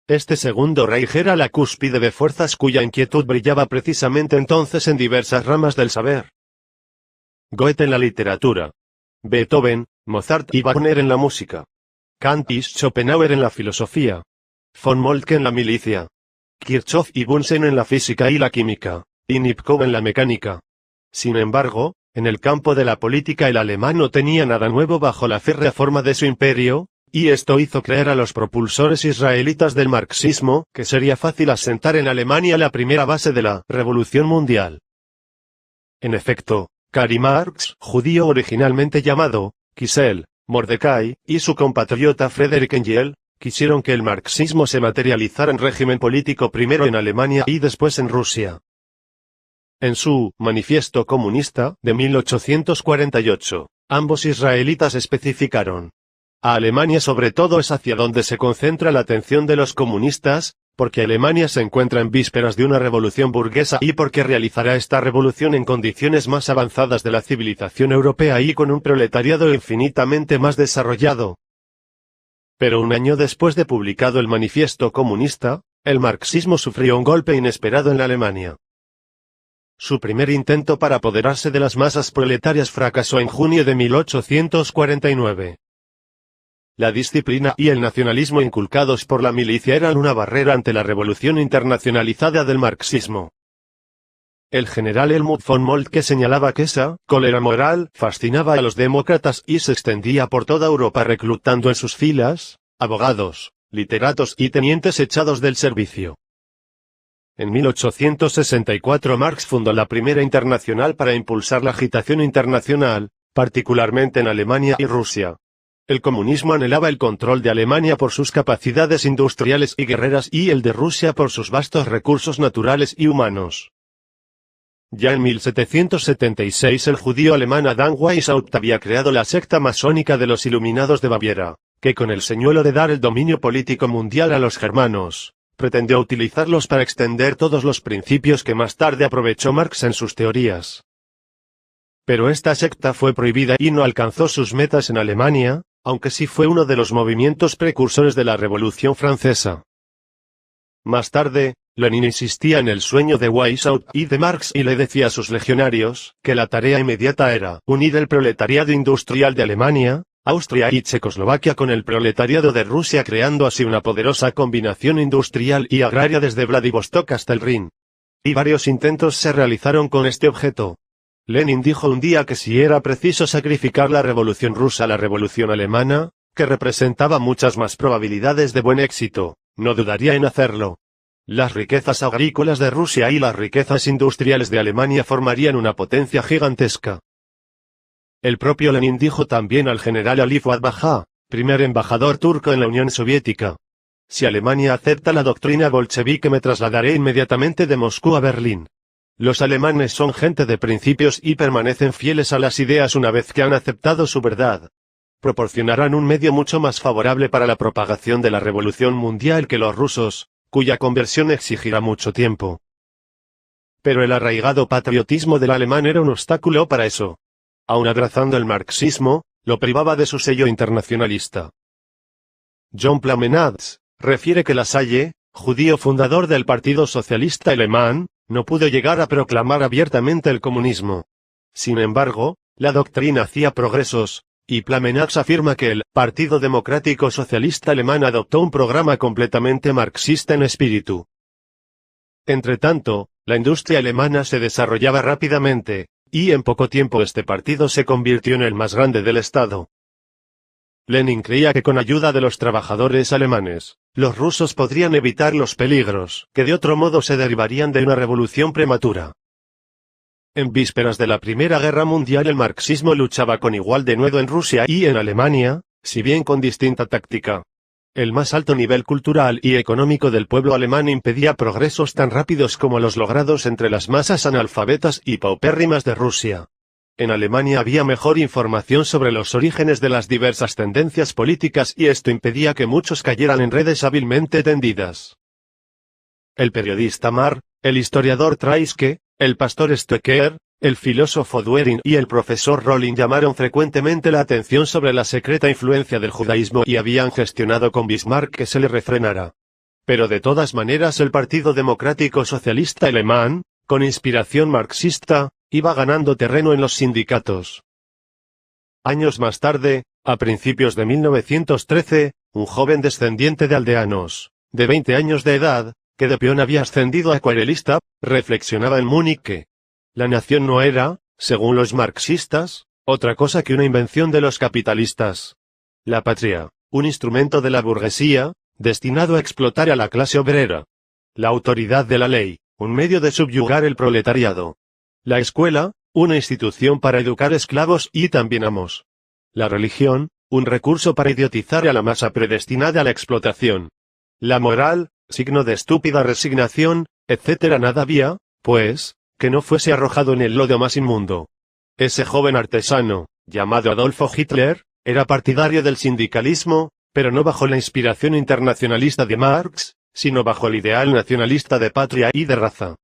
Este segundo Reich era la cúspide de fuerzas cuya inquietud brillaba precisamente entonces en diversas ramas del saber. Goethe en la literatura, Beethoven, Mozart y Wagner en la música, Kant y Schopenhauer en la filosofía, von Moltke en la milicia, Kirchhoff y Bunsen en la física y la química, y Nipkow en la mecánica. Sin embargo, en el campo de la política el alemán no tenía nada nuevo bajo la férrea forma de su imperio, y esto hizo creer a los propulsores israelitas del marxismo que sería fácil asentar en Alemania la primera base de la revolución mundial. En efecto, Karl Marx, judío originalmente llamado Kisel, Mordecai, y su compatriota Friedrich Engels, quisieron que el marxismo se materializara en régimen político primero en Alemania y después en Rusia. En su Manifiesto Comunista, de 1848, ambos israelitas especificaron: a Alemania sobre todo es hacia donde se concentra la atención de los comunistas, porque Alemania se encuentra en vísperas de una revolución burguesa y porque realizará esta revolución en condiciones más avanzadas de la civilización europea y con un proletariado infinitamente más desarrollado. Pero un año después de publicado el Manifiesto Comunista, el marxismo sufrió un golpe inesperado en la Alemania. Su primer intento para apoderarse de las masas proletarias fracasó en junio de 1849. La disciplina y el nacionalismo inculcados por la milicia eran una barrera ante la revolución internacionalizada del marxismo. El general Helmut von Moltke señalaba que esa cólera moral fascinaba a los demócratas y se extendía por toda Europa reclutando en sus filas abogados, literatos y tenientes echados del servicio. En 1864 Marx fundó la primera internacional para impulsar la agitación internacional, particularmente en Alemania y Rusia. El comunismo anhelaba el control de Alemania por sus capacidades industriales y guerreras y el de Rusia por sus vastos recursos naturales y humanos. Ya en 1776 el judío alemán Adam Weishaupt había creado la secta masónica de los Iluminados de Baviera, que con el señuelo de dar el dominio político mundial a los germanos, pretendió utilizarlos para extender todos los principios que más tarde aprovechó Marx en sus teorías. Pero esta secta fue prohibida y no alcanzó sus metas en Alemania, aunque sí fue uno de los movimientos precursores de la Revolución Francesa. Más tarde, Lenin insistía en el sueño de Weishaupt y de Marx y le decía a sus legionarios que la tarea inmediata era unir el proletariado industrial de Alemania, Austria y Checoslovaquia con el proletariado de Rusia creando así una poderosa combinación industrial y agraria desde Vladivostok hasta el Rin. Y varios intentos se realizaron con este objeto. Lenin dijo un día que si era preciso sacrificar la revolución rusa a la revolución alemana, que representaba muchas más probabilidades de buen éxito, no dudaría en hacerlo. Las riquezas agrícolas de Rusia y las riquezas industriales de Alemania formarían una potencia gigantesca. El propio Lenin dijo también al general Ali Fuad Bajá, primer embajador turco en la Unión Soviética: si Alemania acepta la doctrina bolchevique me trasladaré inmediatamente de Moscú a Berlín. Los alemanes son gente de principios y permanecen fieles a las ideas una vez que han aceptado su verdad. Proporcionarán un medio mucho más favorable para la propagación de la revolución mundial que los rusos, cuya conversión exigirá mucho tiempo. Pero el arraigado patriotismo del alemán era un obstáculo para eso. Aun abrazando el marxismo, lo privaba de su sello internacionalista. John Plamenaz refiere que Lasalle, judío fundador del Partido Socialista Alemán, no pudo llegar a proclamar abiertamente el comunismo. Sin embargo, la doctrina hacía progresos, y Plamenaz afirma que el Partido Democrático Socialista Alemán adoptó un programa completamente marxista en espíritu. Entretanto, la industria alemana se desarrollaba rápidamente, y en poco tiempo este partido se convirtió en el más grande del Estado. Lenin creía que con ayuda de los trabajadores alemanes, los rusos podrían evitar los peligros que de otro modo se derivarían de una revolución prematura. En vísperas de la Primera Guerra Mundial el marxismo luchaba con igual denuedo en Rusia y en Alemania, si bien con distinta táctica. El más alto nivel cultural y económico del pueblo alemán impedía progresos tan rápidos como los logrados entre las masas analfabetas y paupérrimas de Rusia. En Alemania había mejor información sobre los orígenes de las diversas tendencias políticas y esto impedía que muchos cayeran en redes hábilmente tendidas. El periodista Marr, el historiador Traiske, el pastor Stoecker, el filósofo Duering y el profesor Rolling llamaron frecuentemente la atención sobre la secreta influencia del judaísmo y habían gestionado con Bismarck que se le refrenara. Pero de todas maneras el Partido Democrático Socialista Alemán, con inspiración marxista, iba ganando terreno en los sindicatos. Años más tarde, a principios de 1913, un joven descendiente de aldeanos, de 20 años de edad, que de peón había ascendido a acuarelista, reflexionaba en Múnich que la nación no era, según los marxistas, otra cosa que una invención de los capitalistas. La patria, un instrumento de la burguesía, destinado a explotar a la clase obrera. La autoridad de la ley, un medio de subyugar el proletariado. La escuela, una institución para educar esclavos y también amos. La religión, un recurso para idiotizar a la masa predestinada a la explotación. La moral, signo de estúpida resignación, etc. Nada había, pues, que no fuese arrojado en el lodo más inmundo. Ese joven artesano, llamado Adolfo Hitler, era partidario del sindicalismo, pero no bajo la inspiración internacionalista de Marx, sino bajo el ideal nacionalista de patria y de raza.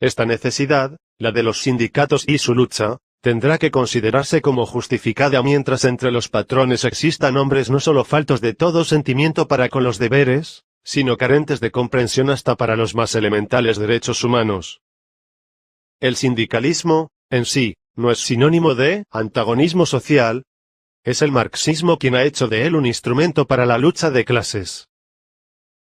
Esta necesidad, la de los sindicatos y su lucha, tendrá que considerarse como justificada mientras entre los patrones existan hombres no solo faltos de todo sentimiento para con los deberes, sino carentes de comprensión hasta para los más elementales derechos humanos. El sindicalismo, en sí, no es sinónimo de antagonismo social. Es el marxismo quien ha hecho de él un instrumento para la lucha de clases.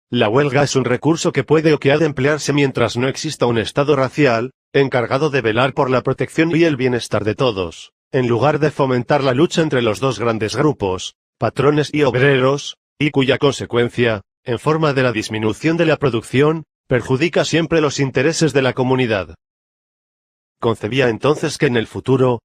La huelga es un recurso que puede o que ha de emplearse mientras no exista un Estado racial, encargado de velar por la protección y el bienestar de todos, en lugar de fomentar la lucha entre los dos grandes grupos, patrones y obreros, y cuya consecuencia, en forma de la disminución de la producción, perjudica siempre los intereses de la comunidad. Concebía entonces que en el futuro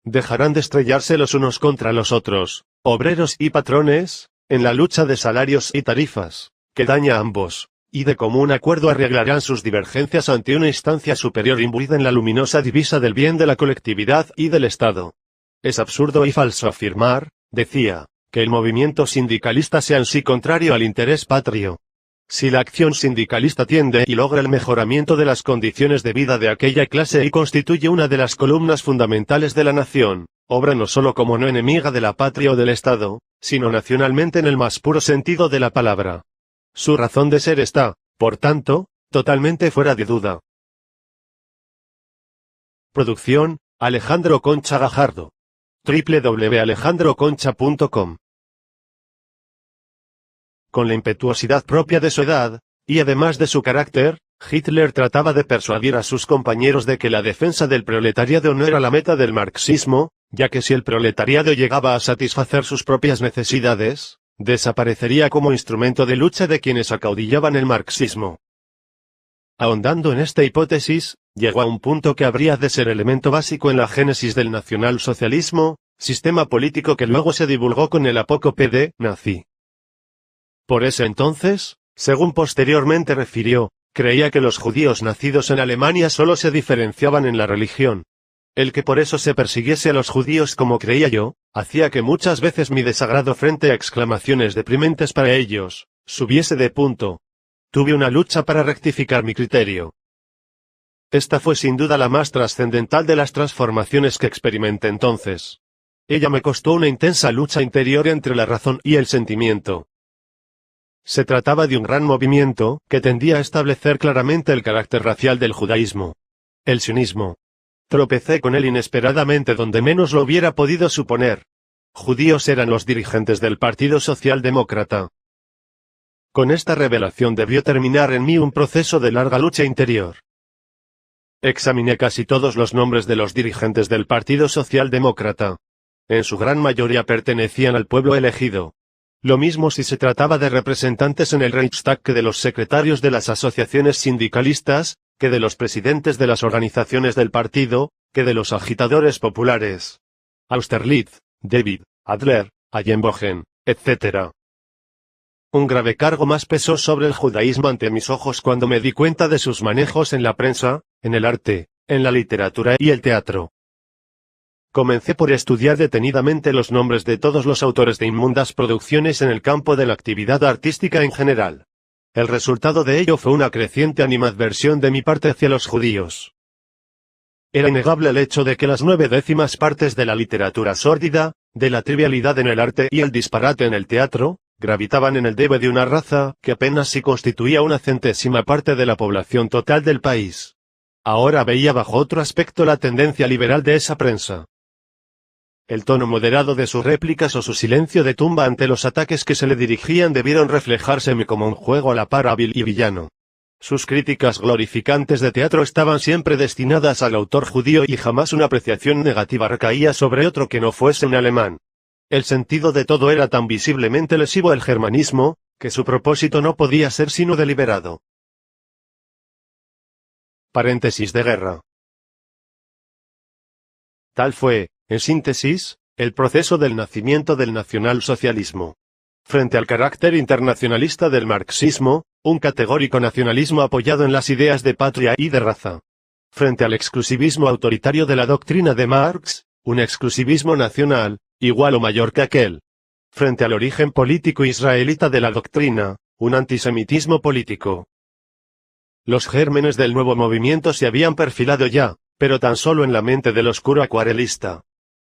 dejarán de estrellarse los unos contra los otros, obreros y patrones, en la lucha de salarios y tarifas, que daña a ambos, y de común acuerdo arreglarán sus divergencias ante una instancia superior imbuida en la luminosa divisa del bien de la colectividad y del Estado. Es absurdo y falso afirmar, decía, que el movimiento sindicalista sea en sí contrario al interés patrio. Si la acción sindicalista tiende y logra el mejoramiento de las condiciones de vida de aquella clase y constituye una de las columnas fundamentales de la nación, obra no solo como no enemiga de la patria o del Estado, sino nacionalmente en el más puro sentido de la palabra. Su razón de ser está, por tanto, totalmente fuera de duda. Producción, Alejandro Concha Gajardo. www.alejandroconcha.com. Con la impetuosidad propia de su edad, y además de su carácter, Hitler trataba de persuadir a sus compañeros de que la defensa del proletariado no era la meta del marxismo, ya que si el proletariado llegaba a satisfacer sus propias necesidades, desaparecería como instrumento de lucha de quienes acaudillaban el marxismo. Ahondando en esta hipótesis, llegó a un punto que habría de ser elemento básico en la génesis del nacionalsocialismo, sistema político que luego se divulgó con el apócope de nazi. Por ese entonces, según posteriormente refirió, creía que los judíos nacidos en Alemania solo se diferenciaban en la religión. El que por eso se persiguiese a los judíos como creía yo, hacía que muchas veces mi desagrado frente a exclamaciones deprimentes para ellos, subiese de punto. Tuve una lucha para rectificar mi criterio. Esta fue sin duda la más trascendental de las transformaciones que experimenté entonces. Ella me costó una intensa lucha interior entre la razón y el sentimiento. Se trataba de un gran movimiento, que tendía a establecer claramente el carácter racial del judaísmo. El sionismo. Tropecé con él inesperadamente donde menos lo hubiera podido suponer. Judíos eran los dirigentes del Partido Socialdemócrata. Con esta revelación debió terminar en mí un proceso de larga lucha interior. Examiné casi todos los nombres de los dirigentes del Partido Socialdemócrata. En su gran mayoría pertenecían al pueblo elegido. Lo mismo si se trataba de representantes en el Reichstag que de los secretarios de las asociaciones sindicalistas, que de los presidentes de las organizaciones del partido, que de los agitadores populares. Austerlitz, David, Adler, Allenbogen, etc. Un grave cargo más pesó sobre el judaísmo ante mis ojos cuando me di cuenta de sus manejos en la prensa, en el arte, en la literatura y el teatro. Comencé por estudiar detenidamente los nombres de todos los autores de inmundas producciones en el campo de la actividad artística en general. El resultado de ello fue una creciente animadversión de mi parte hacia los judíos. Era innegable el hecho de que las 9/10 partes de la literatura sórdida, de la trivialidad en el arte y el disparate en el teatro, gravitaban en el debe de una raza que apenas si constituía una centésima parte de la población total del país. Ahora veía bajo otro aspecto la tendencia liberal de esa prensa. El tono moderado de sus réplicas o su silencio de tumba ante los ataques que se le dirigían debieron reflejárseme como un juego a la par hábil y villano. Sus críticas glorificantes de teatro estaban siempre destinadas al autor judío y jamás una apreciación negativa recaía sobre otro que no fuese un alemán. El sentido de todo era tan visiblemente lesivo al germanismo, que su propósito no podía ser sino deliberado. Paréntesis de guerra. Tal fue, en síntesis, el proceso del nacimiento del nacionalsocialismo. Frente al carácter internacionalista del marxismo, un categórico nacionalismo apoyado en las ideas de patria y de raza. Frente al exclusivismo autoritario de la doctrina de Marx, un exclusivismo nacional, igual o mayor que aquel. Frente al origen político israelita de la doctrina, un antisemitismo político. Los gérmenes del nuevo movimiento se habían perfilado ya, pero tan solo en la mente del oscuro acuarelista.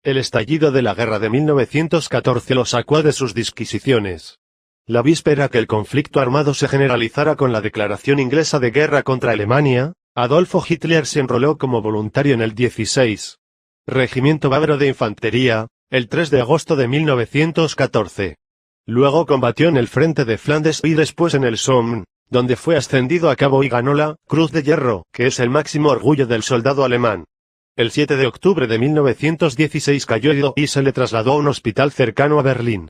El estallido de la guerra de 1914 lo sacó de sus disquisiciones. La víspera que el conflicto armado se generalizara con la declaración inglesa de guerra contra Alemania, Adolfo Hitler se enroló como voluntario en el 16. Regimiento Bávaro de Infantería, el 3 de agosto de 1914. Luego combatió en el frente de Flandes y después en el Somme, donde fue ascendido a cabo y ganó la Cruz de Hierro, que es el máximo orgullo del soldado alemán. El 7 de octubre de 1916 cayó herido y se le trasladó a un hospital cercano a Berlín.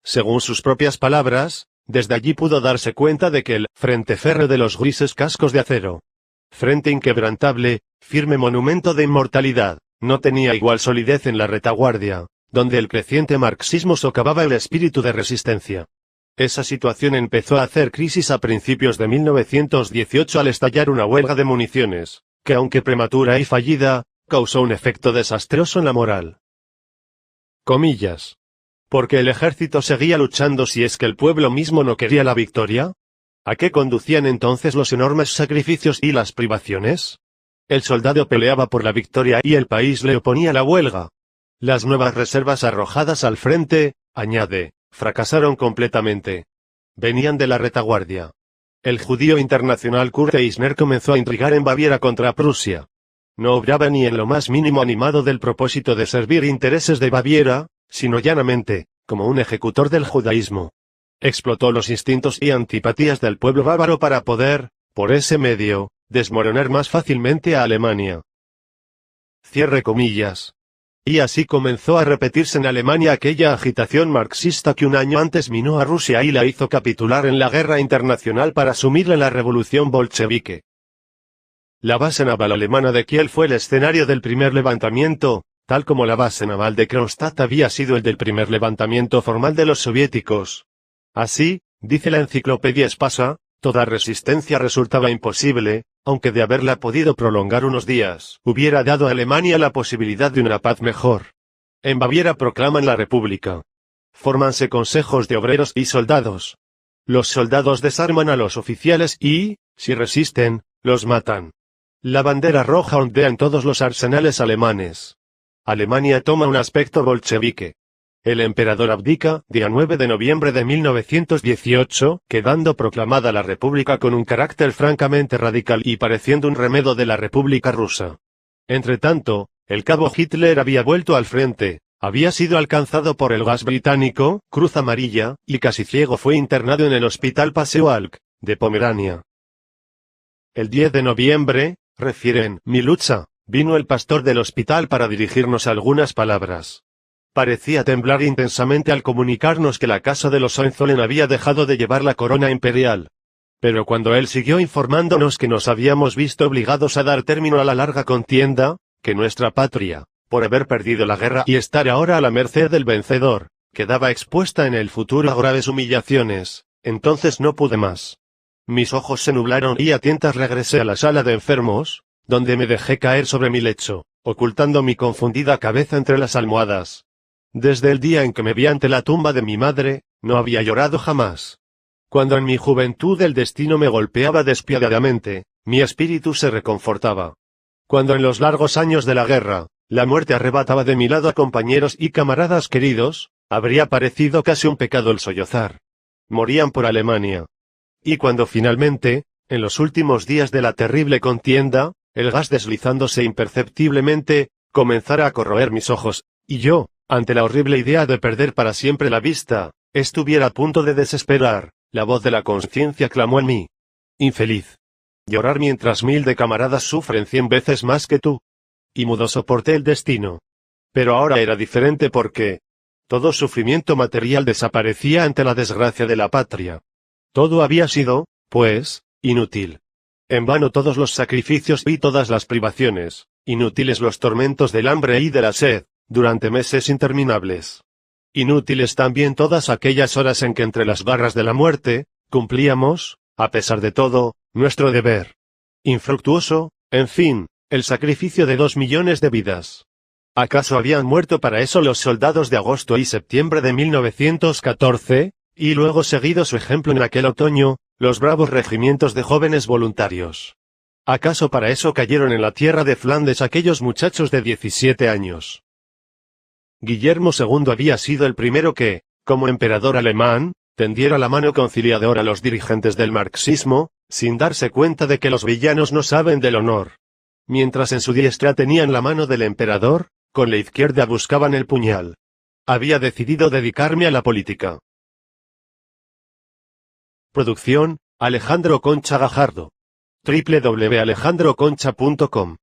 Según sus propias palabras, desde allí pudo darse cuenta de que el frente férreo de los grises cascos de acero, frente inquebrantable, firme monumento de inmortalidad, no tenía igual solidez en la retaguardia, donde el creciente marxismo socavaba el espíritu de resistencia. Esa situación empezó a hacer crisis a principios de 1918 al estallar una huelga de municiones, que aunque prematura y fallida, causó un efecto desastroso en la moral. Comillas. ¿Porque el ejército seguía luchando si es que el pueblo mismo no quería la victoria? ¿A qué conducían entonces los enormes sacrificios y las privaciones? El soldado peleaba por la victoria y el país le oponía la huelga. Las nuevas reservas arrojadas al frente, añade, fracasaron completamente. Venían de la retaguardia. El judío internacional Kurt Eisner comenzó a intrigar en Baviera contra Prusia. No obraba ni en lo más mínimo animado del propósito de servir intereses de Baviera, sino llanamente, como un ejecutor del judaísmo. Explotó los instintos y antipatías del pueblo bávaro para poder, por ese medio, desmoronar más fácilmente a Alemania. Cierre comillas. Y así comenzó a repetirse en Alemania aquella agitación marxista que un año antes minó a Rusia y la hizo capitular en la guerra internacional para sumirla en la revolución bolchevique. La base naval alemana de Kiel fue el escenario del primer levantamiento, tal como la base naval de Kronstadt había sido el del primer levantamiento formal de los soviéticos. Así, dice la enciclopedia Espasa, toda resistencia resultaba imposible, aunque de haberla podido prolongar unos días, hubiera dado a Alemania la posibilidad de una paz mejor. En Baviera proclaman la república. Fórmanse consejos de obreros y soldados. Los soldados desarman a los oficiales y, si resisten, los matan. La bandera roja ondea en todos los arsenales alemanes. Alemania toma un aspecto bolchevique. El emperador abdica, día 9 de noviembre de 1918, quedando proclamada la república con un carácter francamente radical y pareciendo un remedo de la república rusa. Entretanto, el cabo Hitler había vuelto al frente, había sido alcanzado por el gas británico, Cruz Amarilla, y casi ciego fue internado en el hospital Paseo Alk, de Pomerania. El 10 de noviembre, refieren, mi lucha, vino el pastor del hospital para dirigirnos algunas palabras. Parecía temblar intensamente al comunicarnos que la casa de los Hohenzollern había dejado de llevar la corona imperial. Pero cuando él siguió informándonos que nos habíamos visto obligados a dar término a la larga contienda, que nuestra patria, por haber perdido la guerra y estar ahora a la merced del vencedor, quedaba expuesta en el futuro a graves humillaciones, entonces no pude más. Mis ojos se nublaron y a tientas regresé a la sala de enfermos, donde me dejé caer sobre mi lecho, ocultando mi confundida cabeza entre las almohadas. Desde el día en que me vi ante la tumba de mi madre, no había llorado jamás. Cuando en mi juventud el destino me golpeaba despiadadamente, mi espíritu se reconfortaba. Cuando en los largos años de la guerra, la muerte arrebataba de mi lado a compañeros y camaradas queridos, habría parecido casi un pecado el sollozar. Morían por Alemania. Y cuando finalmente, en los últimos días de la terrible contienda, el gas deslizándose imperceptiblemente, comenzara a corroer mis ojos, y yo, ante la horrible idea de perder para siempre la vista, estuviera a punto de desesperar, la voz de la conciencia clamó en mí. Infeliz. Llorar mientras 1000 de camaradas sufren 100 veces más que tú. Y mudo soporté el destino. Pero ahora era diferente porque todo sufrimiento material desaparecía ante la desgracia de la patria. Todo había sido, pues, inútil. En vano todos los sacrificios y todas las privaciones, inútiles los tormentos del hambre y de la sed, durante meses interminables. Inútiles también todas aquellas horas en que entre las barras de la muerte, cumplíamos, a pesar de todo, nuestro deber. Infructuoso, en fin, el sacrificio de 2 millones de vidas. ¿Acaso habían muerto para eso los soldados de agosto y septiembre de 1914, y luego seguido su ejemplo en aquel otoño, los bravos regimientos de jóvenes voluntarios? ¿Acaso para eso cayeron en la tierra de Flandes aquellos muchachos de 17 años? Guillermo II había sido el primero que, como emperador alemán, tendiera la mano conciliadora a los dirigentes del marxismo, sin darse cuenta de que los villanos no saben del honor. Mientras en su diestra tenían la mano del emperador, con la izquierda buscaban el puñal. Había decidido dedicarme a la política. Producción, Alejandro Concha Gajardo. www.alejandroconcha.com.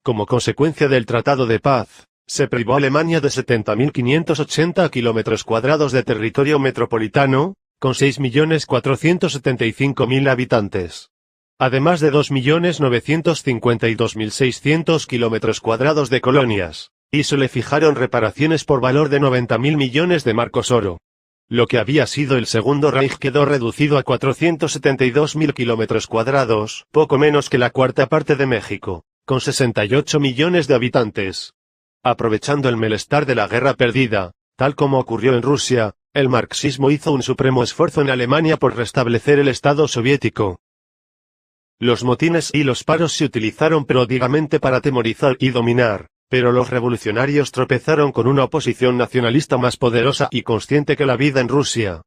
Como consecuencia del Tratado de Paz, se privó a Alemania de 70.580 kilómetros cuadrados de territorio metropolitano, con 6.475.000 habitantes. Además de 2.952.600 kilómetros cuadrados de colonias, y se le fijaron reparaciones por valor de 90.000 millones de marcos oro. Lo que había sido el Segundo Reich quedó reducido a 472.000 kilómetros cuadrados, poco menos que la cuarta parte de México, con 68 millones de habitantes. Aprovechando el malestar de la guerra perdida, tal como ocurrió en Rusia, el marxismo hizo un supremo esfuerzo en Alemania por restablecer el Estado soviético. Los motines y los paros se utilizaron pródigamente para atemorizar y dominar, pero los revolucionarios tropezaron con una oposición nacionalista más poderosa y consciente que la vida en Rusia.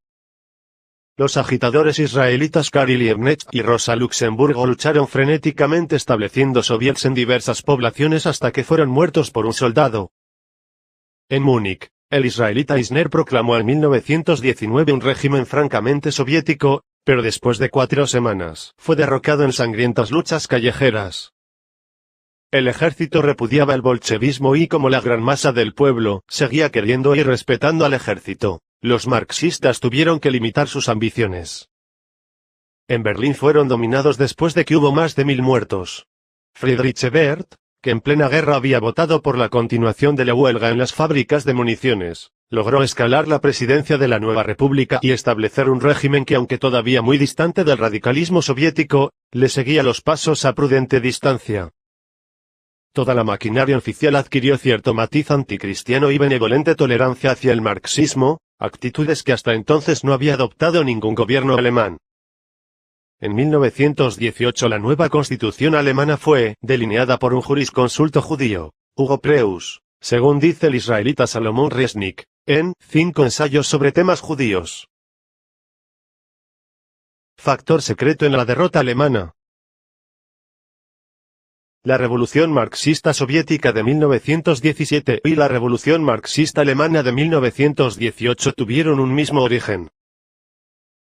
Los agitadores israelitas Karl Liebknecht y Rosa Luxemburgo lucharon frenéticamente estableciendo soviets en diversas poblaciones hasta que fueron muertos por un soldado. En Múnich, el israelita Eisner proclamó en 1919 un régimen francamente soviético, pero después de 4 semanas fue derrocado en sangrientas luchas callejeras. El ejército repudiaba el bolchevismo y como la gran masa del pueblo seguía queriendo y respetando al ejército, los marxistas tuvieron que limitar sus ambiciones. En Berlín fueron dominados después de que hubo más de 1000 muertos. Friedrich Ebert, que en plena guerra había votado por la continuación de la huelga en las fábricas de municiones, logró escalar la presidencia de la nueva república y establecer un régimen que, aunque todavía muy distante del radicalismo soviético, le seguía los pasos a prudente distancia. Toda la maquinaria oficial adquirió cierto matiz anticristiano y benevolente tolerancia hacia el marxismo, actitudes que hasta entonces no había adoptado ningún gobierno alemán. En 1918 la nueva constitución alemana fue delineada por un jurisconsulto judío, Hugo Preuss, según dice el israelita Salomón Resnick, en 5 ensayos sobre temas judíos. Factor secreto en la derrota alemana. La Revolución Marxista Soviética de 1917 y la Revolución Marxista Alemana de 1918 tuvieron un mismo origen.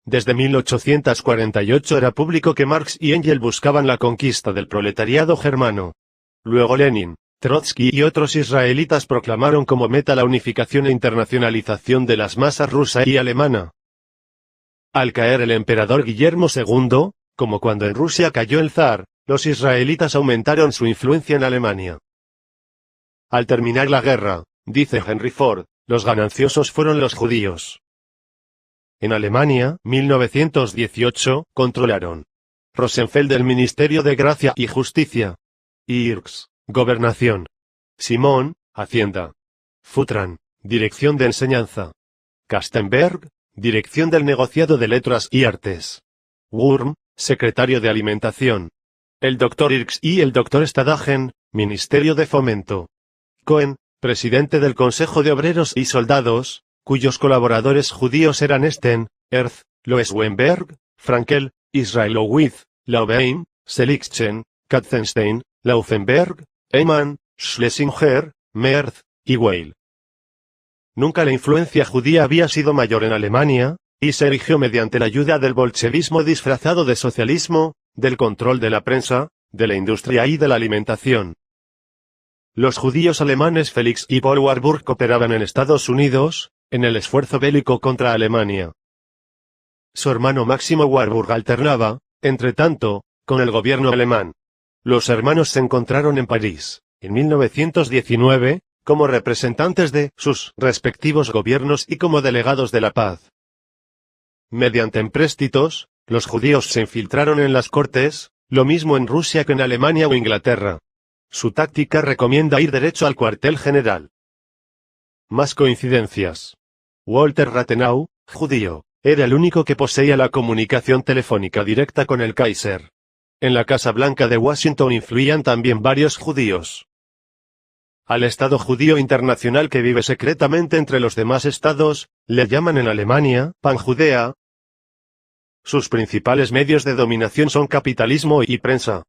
Desde 1848 era público que Marx y Engels buscaban la conquista del proletariado germano. Luego Lenin, Trotsky y otros israelitas proclamaron como meta la unificación e internacionalización de las masas rusa y alemana. Al caer el emperador Guillermo II, como cuando en Rusia cayó el zar, los israelitas aumentaron su influencia en Alemania. Al terminar la guerra, dice Henry Ford, los gananciosos fueron los judíos. En Alemania, 1918, controlaron Rosenfeld el Ministerio de Gracia y Justicia. Irks, Gobernación. Simón, Hacienda. Futran, Dirección de Enseñanza. Kastenberg, Dirección del Negociado de Letras y Artes. Wurm, Secretario de Alimentación. El Dr. Irks y el Dr. Stadagen, Ministerio de Fomento. Cohen, Presidente del Consejo de Obreros y Soldados, cuyos colaboradores judíos eran Sten, Erz, Loes Weinberg, Frankel, Israelowitz, Laubein, Seligschen, Katzenstein, Laufenberg, Eymann, Schlesinger, Merz, y Weil. Nunca la influencia judía había sido mayor en Alemania, y se erigió mediante la ayuda del bolchevismo disfrazado de socialismo, del control de la prensa, de la industria y de la alimentación. Los judíos alemanes Felix y Paul Warburg cooperaban en Estados Unidos, en el esfuerzo bélico contra Alemania. Su hermano Máximo Warburg alternaba, entre tanto, con el gobierno alemán. Los hermanos se encontraron en París, en 1919, como representantes de sus respectivos gobiernos y como delegados de la paz. Mediante empréstitos, los judíos se infiltraron en las cortes, lo mismo en Rusia que en Alemania o Inglaterra. Su táctica recomienda ir derecho al cuartel general. Más coincidencias. Walter Rathenau, judío, era el único que poseía la comunicación telefónica directa con el Kaiser. En la Casa Blanca de Washington influían también varios judíos. Al Estado judío internacional que vive secretamente entre los demás estados, le llaman en Alemania, Panjudea. Sus principales medios de dominación son capitalismo y prensa.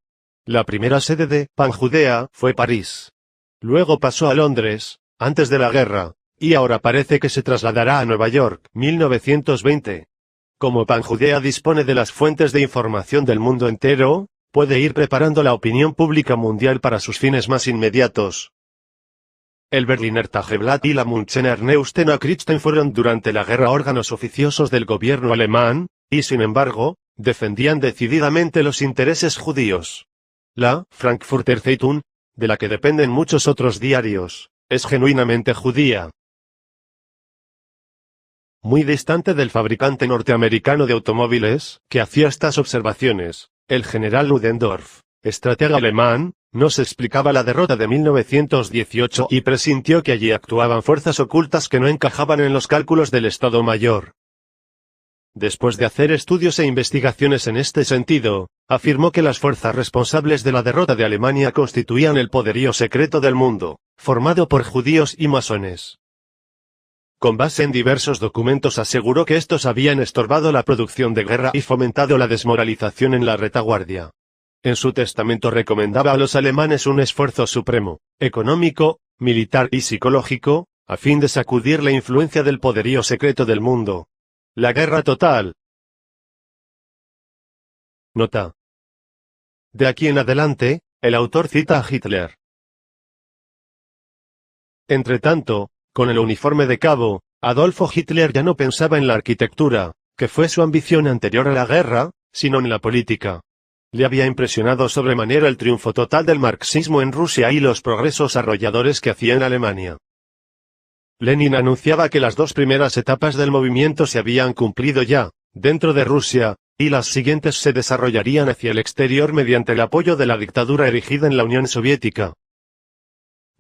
La primera sede de Panjudea fue París. Luego pasó a Londres, antes de la guerra, y ahora parece que se trasladará a Nueva York, 1920. Como Panjudea dispone de las fuentes de información del mundo entero, puede ir preparando la opinión pública mundial para sus fines más inmediatos. El Berliner Tageblatt y la Münchener Neueste-Nachrichten fueron durante la guerra órganos oficiosos del gobierno alemán, y sin embargo, defendían decididamente los intereses judíos. La Frankfurter Zeitung, de la que dependen muchos otros diarios, es genuinamente judía. Muy distante del fabricante norteamericano de automóviles, que hacía estas observaciones, el general Ludendorff, estratega alemán, no se explicaba la derrota de 1918 y presintió que allí actuaban fuerzas ocultas que no encajaban en los cálculos del Estado Mayor. Después de hacer estudios e investigaciones en este sentido, afirmó que las fuerzas responsables de la derrota de Alemania constituían el poderío secreto del mundo, formado por judíos y masones. Con base en diversos documentos aseguró que estos habían estorbado la producción de guerra y fomentado la desmoralización en la retaguardia. En su testamento recomendaba a los alemanes un esfuerzo supremo, económico, militar y psicológico, a fin de sacudir la influencia del poderío secreto del mundo. La guerra total. Nota. De aquí en adelante, el autor cita a Hitler. Entretanto, con el uniforme de cabo, Adolfo Hitler ya no pensaba en la arquitectura, que fue su ambición anterior a la guerra, sino en la política. Le había impresionado sobremanera el triunfo total del marxismo en Rusia y los progresos arrolladores que hacía en Alemania. Lenin anunciaba que las dos primeras etapas del movimiento se habían cumplido ya, dentro de Rusia, y las siguientes se desarrollarían hacia el exterior mediante el apoyo de la dictadura erigida en la Unión Soviética.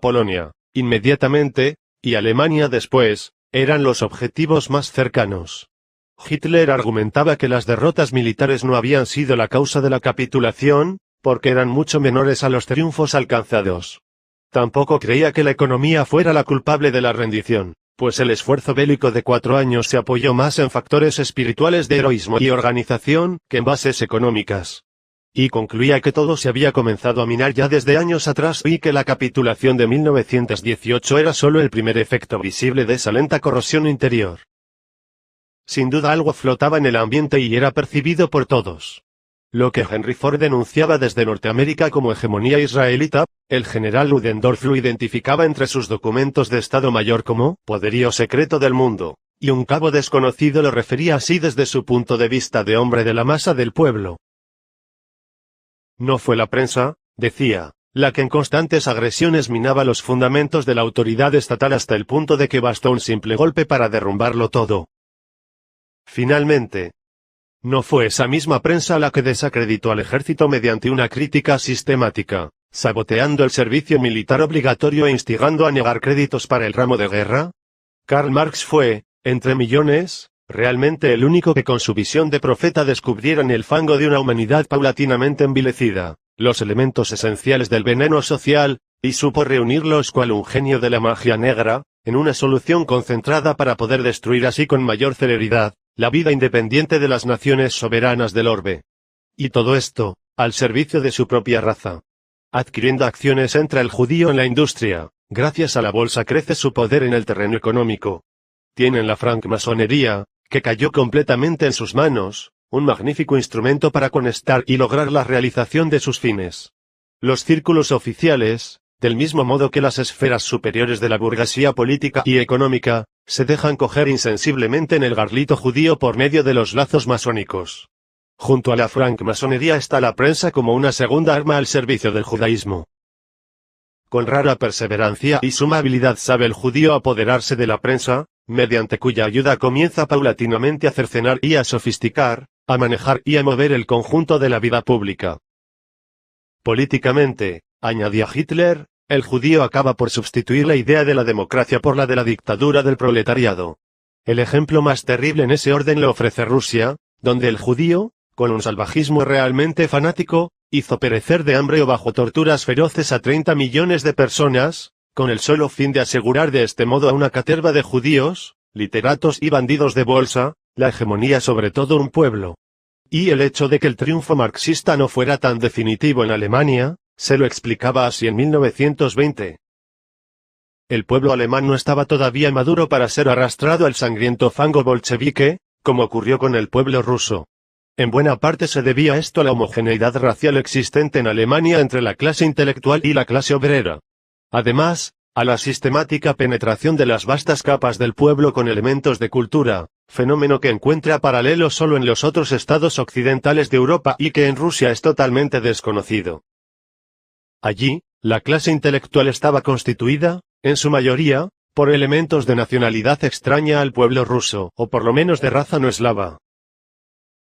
Polonia, inmediatamente, y Alemania después, eran los objetivos más cercanos. Hitler argumentaba que las derrotas militares no habían sido la causa de la capitulación, porque eran mucho menores a los triunfos alcanzados. Tampoco creía que la economía fuera la culpable de la rendición, pues el esfuerzo bélico de 4 años se apoyó más en factores espirituales de heroísmo y organización que en bases económicas. Y concluía que todo se había comenzado a minar ya desde años atrás y que la capitulación de 1918 era solo el primer efecto visible de esa lenta corrosión interior. Sin duda algo flotaba en el ambiente y era percibido por todos. Lo que Henry Ford denunciaba desde Norteamérica como hegemonía israelita, el general Ludendorff lo identificaba entre sus documentos de Estado Mayor como poderío secreto del mundo, y un cabo desconocido lo refería así desde su punto de vista de hombre de la masa del pueblo. No fue la prensa, decía, la que en constantes agresiones minaba los fundamentos de la autoridad estatal hasta el punto de que bastó un simple golpe para derrumbarlo todo. Finalmente, no fue esa misma prensa la que desacreditó al ejército mediante una crítica sistemática, saboteando el servicio militar obligatorio e instigando a negar créditos para el ramo de guerra. Karl Marx fue, entre millones, realmente el único que con su visión de profeta descubriera en el fango de una humanidad paulatinamente envilecida, los elementos esenciales del veneno social, y supo reunirlos cual un genio de la magia negra, en una solución concentrada para poder destruir así con mayor celeridad la vida independiente de las naciones soberanas del orbe. Y todo esto, al servicio de su propia raza. Adquiriendo acciones entre el judío en la industria, gracias a la bolsa crece su poder en el terreno económico. Tienen la francmasonería, que cayó completamente en sus manos, un magnífico instrumento para conectar y lograr la realización de sus fines. Los círculos oficiales, del mismo modo que las esferas superiores de la burguesía política y económica, se dejan coger insensiblemente en el garlito judío por medio de los lazos masónicos. Junto a la francmasonería está la prensa como una segunda arma al servicio del judaísmo. Con rara perseverancia y suma habilidad sabe el judío apoderarse de la prensa, mediante cuya ayuda comienza paulatinamente a cercenar y a sofisticar, a manejar y a mover el conjunto de la vida pública. Políticamente, añadía Hitler, el judío acaba por sustituir la idea de la democracia por la de la dictadura del proletariado. El ejemplo más terrible en ese orden lo ofrece Rusia, donde el judío, con un salvajismo realmente fanático, hizo perecer de hambre o bajo torturas feroces a 30 millones de personas, con el solo fin de asegurar de este modo a una caterva de judíos, literatos y bandidos de bolsa, la hegemonía sobre todo un pueblo. Y el hecho de que el triunfo marxista no fuera tan definitivo en Alemania, se lo explicaba así en 1920. El pueblo alemán no estaba todavía maduro para ser arrastrado al sangriento fango bolchevique, como ocurrió con el pueblo ruso. En buena parte se debía esto a la homogeneidad racial existente en Alemania entre la clase intelectual y la clase obrera. Además, a la sistemática penetración de las vastas capas del pueblo con elementos de cultura, fenómeno que encuentra paralelo solo en los otros estados occidentales de Europa y que en Rusia es totalmente desconocido. Allí, la clase intelectual estaba constituida, en su mayoría, por elementos de nacionalidad extraña al pueblo ruso, o por lo menos de raza no eslava.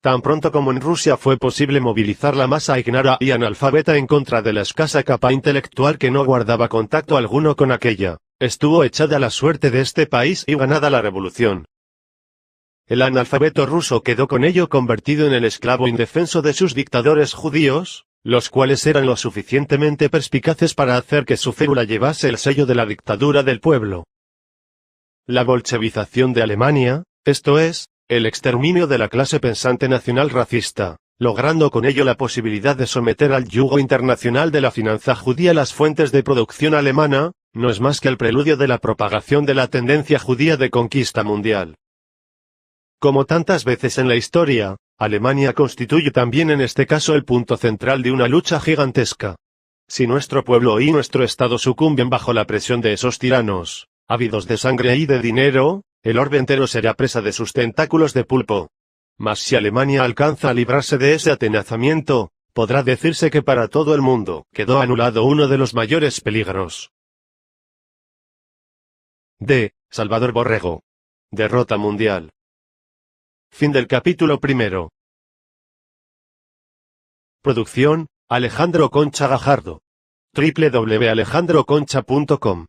Tan pronto como en Rusia fue posible movilizar la masa ignara y analfabeta en contra de la escasa capa intelectual que no guardaba contacto alguno con aquella, estuvo echada la suerte de este país y ganada la revolución. El analfabeto ruso quedó con ello convertido en el esclavo indefenso de sus dictadores judíos, los cuales eran lo suficientemente perspicaces para hacer que su férula llevase el sello de la dictadura del pueblo. La bolchevización de Alemania, esto es, el exterminio de la clase pensante nacional racista, logrando con ello la posibilidad de someter al yugo internacional de la finanza judía las fuentes de producción alemana, no es más que el preludio de la propagación de la tendencia judía de conquista mundial. Como tantas veces en la historia, Alemania constituye también en este caso el punto central de una lucha gigantesca. Si nuestro pueblo y nuestro Estado sucumben bajo la presión de esos tiranos, ávidos de sangre y de dinero, el orbe entero será presa de sus tentáculos de pulpo. Mas si Alemania alcanza a librarse de ese atenazamiento, podrá decirse que para todo el mundo quedó anulado uno de los mayores peligros. D. Salvador Borrego. Derrota mundial. Fin del capítulo 1. Producción, Alejandro Concha Gajardo. www.alejandroconcha.com